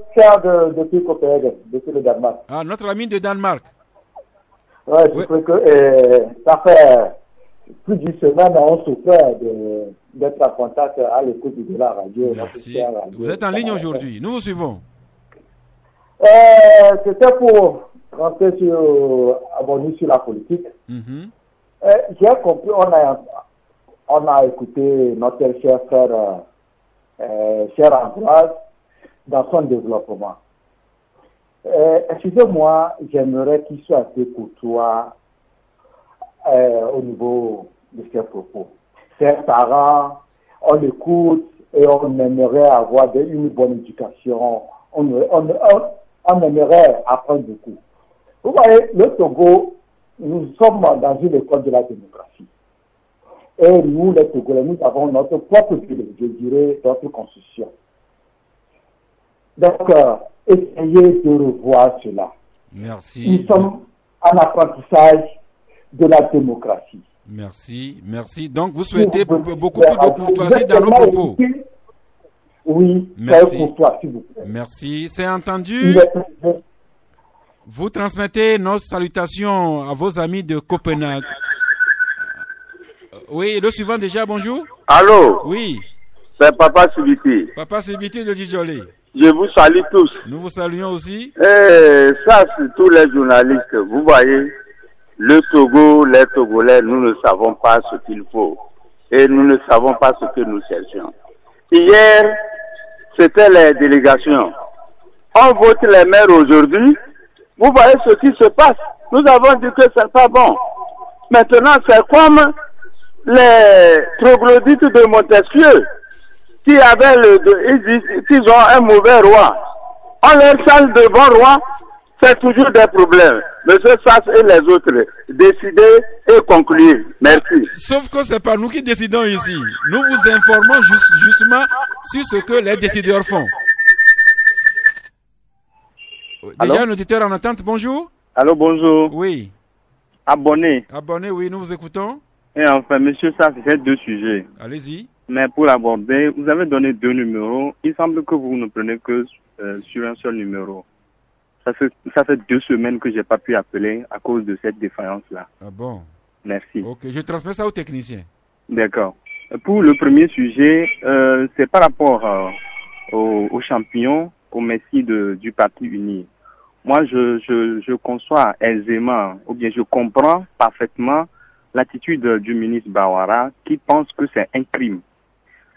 depuis Copenhague, depuis le Danemark. Ah, notre ami de Danemark. Ouais, je crois que ça fait plus d'une semaine, on souffrait d'être en contact à l'écoute de la radio. Merci. Vous êtes en ligne aujourd'hui. Nous vous suivons. C'était pour rentrer abonner sur la politique. J'ai compris, on a écouté notre cher frère, cher Ambroise, dans son développement. Excusez-moi, j'aimerais qu'il soit assez courtois au niveau de ses propos. Ses parents, on l'écoute et on aimerait avoir une bonne éducation. On aimerait apprendre beaucoup. Vous voyez, le Togo, nous sommes dans une école de la démocratie. Et nous, les Togolais, nous avons notre propre ville, je dirais, notre constitution. Donc, essayez de revoir cela. Merci. Nous sommes en apprentissage de la démocratie. Merci, merci. Donc, vous souhaitez beaucoup plus de courtoisie dans nos propos. Oui, merci. S'il vous plaît. Merci, c'est entendu. Vous transmettez nos salutations à vos amis de Copenhague. Oui, le suivant déjà, bonjour. Allô? Oui. C'est Papa Sibiti. Papa Sibiti de Djidjolé. Je vous salue tous. Nous vous saluons aussi. Ça, c'est tous les journalistes. Vous voyez, le Togo, les Togolais, nous ne savons pas ce qu'il faut. Et nous ne savons pas ce que nous cherchons. Hier, c'était les délégations. On vote les maires aujourd'hui. Vous voyez ce qui se passe. Nous avons dit que c'est pas bon. Maintenant, c'est comme les troglodytes de Montesquieu qui avaient ils disent qu'ils ont un mauvais roi. On leur salle de bon roi, c'est toujours des problèmes. Monsieur Sass et les autres, décidez et concluez. Merci. Sauf que c'est pas nous qui décidons ici. Nous vous informons justement sur ce que les décideurs font. Déjà un auditeur en attente, bonjour. Allô, bonjour. Oui. Abonné. Abonné, oui, nous vous écoutons. Et enfin, monsieur Sass, j'ai deux sujets. Allez-y. Mais pour l'aborder, vous avez donné deux numéros. Il semble que vous ne prenez que sur un seul numéro. Ça fait 2 semaines que je n'ai pas pu appeler à cause de cette défaillance-là. Ah bon? Merci. Ok, je transmets ça au technicien. D'accord. Pour le premier sujet, c'est par rapport au champion, au Messi du Parti uni. Moi, je conçois aisément, ou bien je comprends parfaitement l'attitude du ministre Bawara qui pense que c'est un crime.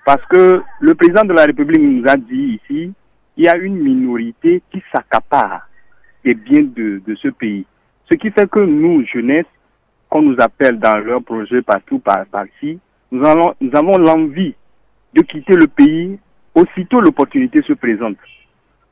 Parce que le président de la République nous a dit ici, il y a une minorité qui s'accapare des biens de ce pays. Ce qui fait que nous, jeunesse, qu'on nous appelle dans leurs projets partout par-ci, nous avons l'envie de quitter le pays aussitôt l'opportunité se présente.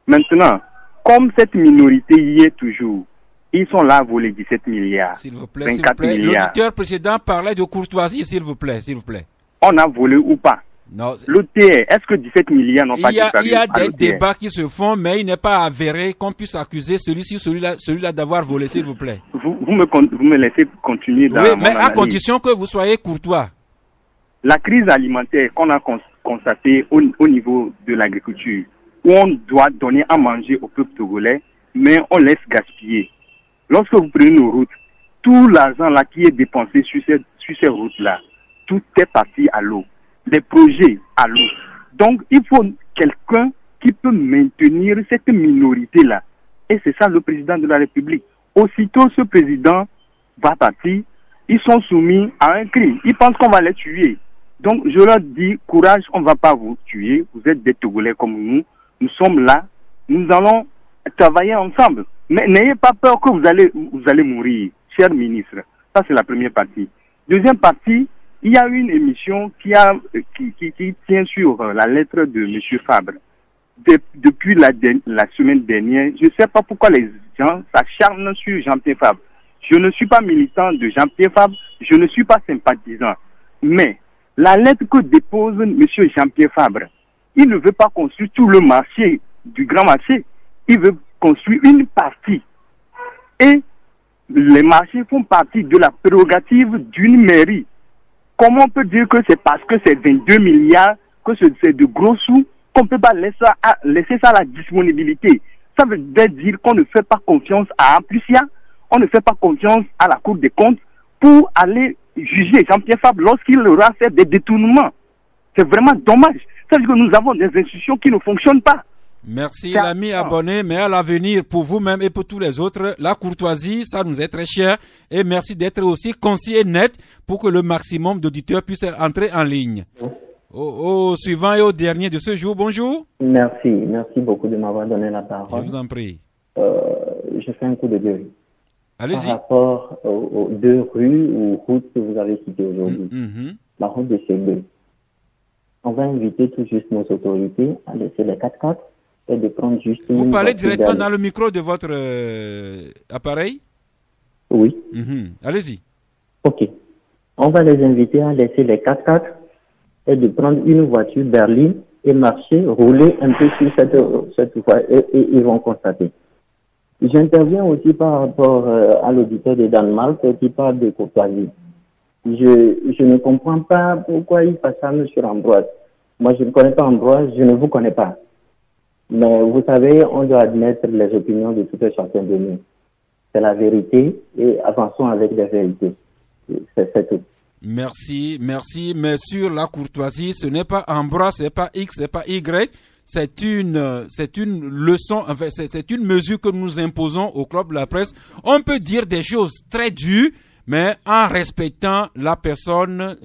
Maintenant, comme cette minorité y est toujours, ils sont là à voler 17 milliards. S'il vous plaît, 24 milliards. L'auditeur précédent parlait de courtoisie, s'il vous plaît, s'il vous plaît. On a volé ou pas? Non. L'OTR, est-ce que 17 milliards n'ont pas disparu? Il y a des débats qui se font, mais il n'est pas avéré qu'on puisse accuser celui-ci ou celui-là d'avoir volé, s'il vous plaît. Vous me laissez continuer dans oui, mon mais analyse. à condition que vous soyez courtois. La crise alimentaire qu'on a constatée au niveau de l'agriculture, où on doit donner à manger au peuple togolais, mais on laisse gaspiller. Lorsque vous prenez nos routes, tout l'argent là qui est dépensé sur ces routes-là, tout est parti à l'eau. Les projets à l'eau. Donc, il faut quelqu'un qui peut maintenir cette minorité-là. Et c'est ça le président de la République. Aussitôt ce président va partir, ils sont soumis à un crime. Ils pensent qu'on va les tuer. Donc, je leur dis, courage, on ne va pas vous tuer. Vous êtes des Togolais comme nous. Nous sommes là. Nous allons travailler ensemble. Mais n'ayez pas peur que vous allez mourir, cher ministre. Ça, c'est la première partie. Deuxième partie, il y a une émission qui tient sur la lettre de M. Fabre. Depuis la semaine dernière, je ne sais pas pourquoi les gens s'acharnent sur Jean-Pierre Fabre. Je ne suis pas militant de Jean-Pierre Fabre, je ne suis pas sympathisant. Mais la lettre que dépose M. Jean-Pierre Fabre, il ne veut pas construire tout le marché du grand marché. Il veut construire une partie. Et les marchés font partie de la prérogative d'une mairie. Comment on peut dire que c'est parce que c'est 22 milliards, que c'est de gros sous qu'on ne peut pas laisser ça à la disponibilité. Ça veut dire qu'on ne fait pas confiance à Amplucia, on ne fait pas confiance à la Cour des comptes pour aller juger Jean-Pierre Fabre lorsqu'il aura fait des détournements. C'est vraiment dommage. C'est-à-dire que nous avons des institutions qui ne fonctionnent pas. Merci l'ami abonné, mais à l'avenir, pour vous-même et pour tous les autres, la courtoisie, ça nous est très cher. Et merci d'être aussi concis et net pour que le maximum d'auditeurs puissent entrer en ligne. Au suivant et au dernier de ce jour, bonjour. Merci beaucoup de m'avoir donné la parole. Je vous en prie. Je fais un coup de gueule. Allez-y. Par rapport aux 2 rues ou routes que vous avez citées aujourd'hui, la route de Ségué, on va inviter tout juste nos autorités à laisser les 4x4 et de prendre juste une... Vous parlez directement dans le micro de votre appareil? Oui. Allez-y. Ok. On va les inviter à laisser les 4x4 et de prendre une voiture berline et marcher, rouler un peu sur cette voie et ils vont constater. J'interviens aussi par rapport à l'auditeur de Danemark qui parle de courtoisie. Je ne comprends pas pourquoi il passe ça, M. Ambroise. Moi, je ne connais pas Ambroise, je ne vous connais pas. Mais vous savez, on doit admettre les opinions de tout et chacun de nous. C'est la vérité et avançons avec la vérité. C'est tout. Merci. Mais sur la courtoisie, ce n'est pas Ambroise, ce n'est pas X, ce n'est pas Y. C'est une leçon, enfin, c'est une mesure que nous imposons au Club de la Presse. On peut dire des choses très dures, mais en respectant la personne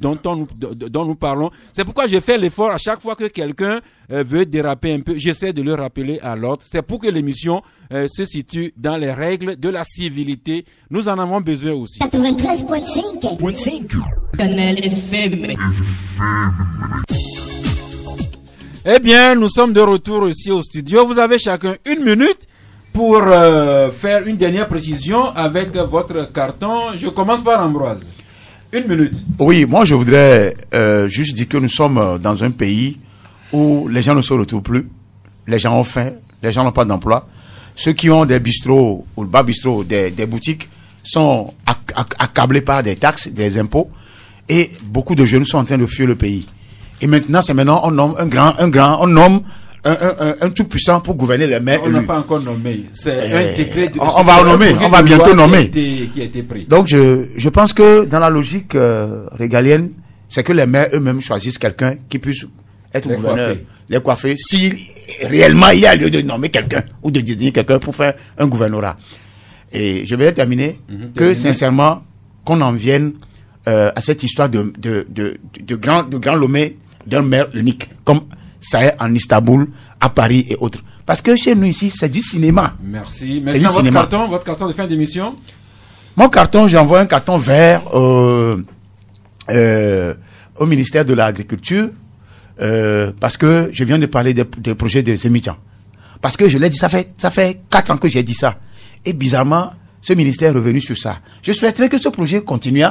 dont nous parlons. C'est pourquoi je fais l'effort à chaque fois que quelqu'un veut déraper un peu, j'essaie de le rappeler à l'ordre. C'est pour que l'émission se situe dans les règles de la civilité. Nous en avons besoin aussi. 93.5 Canal FM. Eh bien, nous sommes de retour ici au studio. Vous avez chacun 1 minute pour faire une dernière précision avec votre carton. Je commence par Ambroise. 1 minute. Oui, moi je voudrais juste dire que nous sommes dans un pays où les gens ne se retrouvent plus. Les gens ont faim, les gens n'ont pas d'emploi. Ceux qui ont des bistrots ou le bas bistrot, des boutiques, sont accablés par des taxes, des impôts. Et beaucoup de jeunes sont en train de fuir le pays. Et maintenant, on nomme on nomme un tout puissant pour gouverner les maires. On n'a pas encore nommé. C'est un décret. On va nommer. On va bientôt nommer. Qui a été pris. Donc, je pense que dans la logique régalienne, c'est que les maires eux-mêmes choisissent quelqu'un qui puisse être gouverneur, les coiffer. Si réellement il y a lieu de nommer quelqu'un ou de désigner quelqu'un pour faire un gouvernorat. Et je vais terminer que sincèrement, qu'on en vienne à cette histoire de grand lomé d'un maire unique, comme ça est en Istanbul, à Paris et autres. Parce que chez nous ici, c'est du cinéma. Merci. Maintenant, votre carton de fin d'émission. Mon carton, j'envoie un carton vert au ministère de l'Agriculture, parce que je viens de parler des projets des émigrants. Parce que je l'ai dit, ça fait 4 ans que j'ai dit ça. Et bizarrement, ce ministère est revenu sur ça. Je souhaiterais que ce projet continue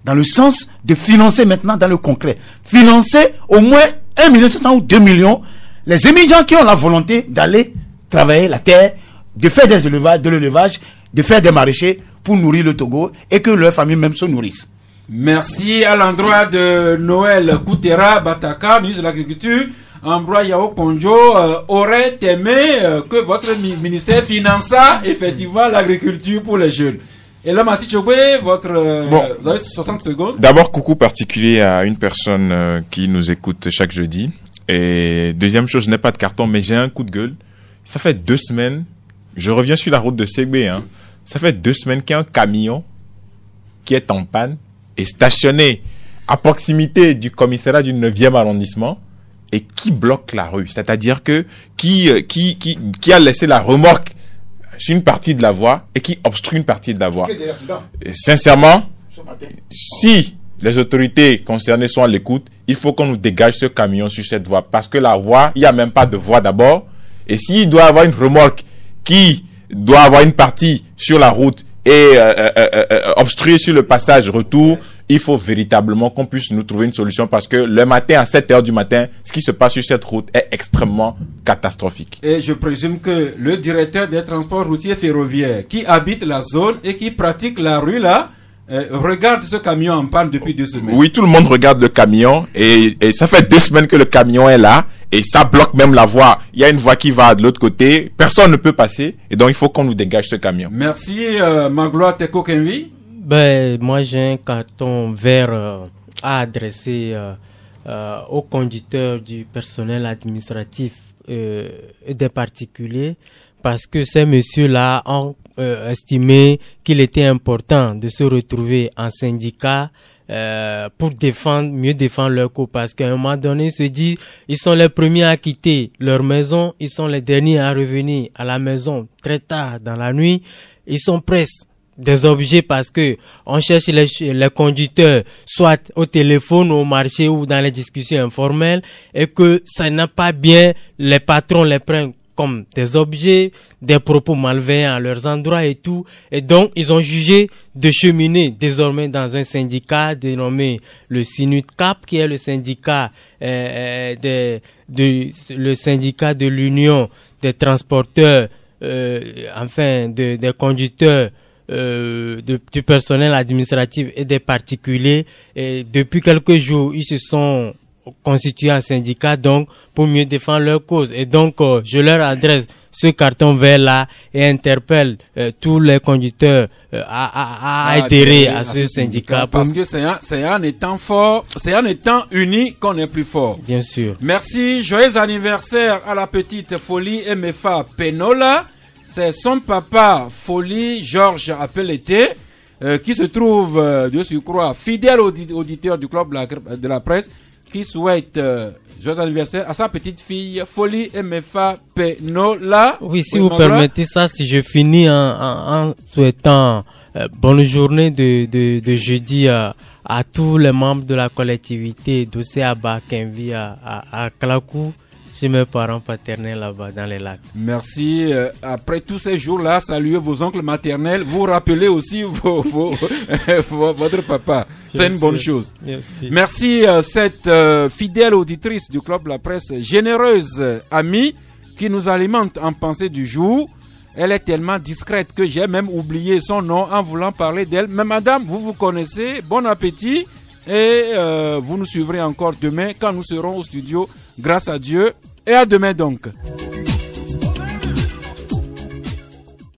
dans le sens de financer maintenant dans le concret. Financer au moins 1,7 million ou 2 millions les émigrants qui ont la volonté d'aller travailler la terre, de faire de l'élevage, de faire des maraîchers pour nourrir le Togo et que leurs familles même se nourrissent. Merci à l'endroit de Noël Koutera Bataka, ministre de l'Agriculture. Ambroise Yao Konjo aurait aimé que votre ministère finança effectivement l'agriculture pour les jeunes. Et là, Mati Chogwe, vous avez 60 secondes. D'abord, coucou particulier à une personne qui nous écoute chaque jeudi. Et deuxième chose, je n'ai pas de carton, mais j'ai un coup de gueule. Ça fait 2 semaines, je reviens sur la route de Ségué, ça fait 2 semaines qu'il y a un camion qui est en panne et stationné à proximité du commissariat du 9e arrondissement et qui bloque la rue. C'est-à-dire que qui a laissé la remorque sur une partie de la voie et qui obstrue une partie de la voie. Et sincèrement, si les autorités concernées sont à l'écoute, il faut qu'on nous dégage ce camion sur cette voie. Parce que la voie, il n'y a même pas de voie d'abord. Et s'il doit avoir une remorque qui doit avoir une partie sur la route et obstruer sur le passage retour, il faut véritablement qu'on puisse nous trouver une solution parce que le matin à 7h du matin, ce qui se passe sur cette route est extrêmement catastrophique. Et je présume que le directeur des transports routiers ferroviaires qui habite la zone et qui pratique la rue là, regarde ce camion en panne depuis 2 semaines. Oui, tout le monde regarde le camion et ça fait 2 semaines que le camion est là et ça bloque même la voie. Il y a une voie qui va de l'autre côté, personne ne peut passer, et donc il faut qu'on nous dégage ce camion. Merci, Magloire Teko Kenvi. Ben, moi j'ai un carton vert à adresser aux conducteurs du personnel administratif et des particuliers, parce que ces messieurs-là ont estimé qu'il était important de se retrouver en syndicat pour mieux défendre leur cause, parce qu'à un moment donné, ils se disent, ils sont les premiers à quitter leur maison, ils sont les derniers à revenir à la maison très tard dans la nuit, ils sont presque des objets parce que on cherche les conducteurs soit au téléphone, au marché ou dans les discussions informelles, et que ça n'a pas bien, les patrons les prennent comme des objets, des propos malveillants à leurs endroits et tout, et donc ils ont jugé de cheminer désormais dans un syndicat dénommé le SINUTCAP, qui est le syndicat le syndicat de l'Union des transporteurs, des conducteurs du personnel administratif et des particuliers. Et depuis quelques jours, ils se sont constitués en syndicat donc pour mieux défendre leur cause. Et donc je leur adresse ce carton vert là et interpelle tous les conducteurs à adhérer à ce syndicat. Parce que c'est en étant fort, c'est en étant unis qu'on est plus fort. Bien sûr. Merci, joyeux anniversaire à la petite Folie MFA Penola. C'est son papa, Folie Georges Appelete, qui se trouve, de surcroît, fidèle auditeur du club de la presse, qui souhaite joyeux anniversaire à sa petite fille, Folie MFA Penola. Oui, si vous permettez ça, si je finis en souhaitant bonne journée de jeudi à tous les membres de la collectivité d'Océaba, Kenvi, à Klakou. Chez mes parents paternels là-bas dans les lacs. Merci. Après tous ces jours-là, saluez vos oncles maternels. Vous rappelez aussi votre papa. C'est une bonne chose. Merci cette fidèle auditrice du club de la presse, généreuse amie, qui nous alimente en pensée du jour. Elle est tellement discrète que j'ai même oublié son nom en voulant parler d'elle. Mais madame, vous vous connaissez. Bon appétit. Et vous nous suivrez encore demain quand nous serons au studio. Grâce à Dieu. Et à demain donc.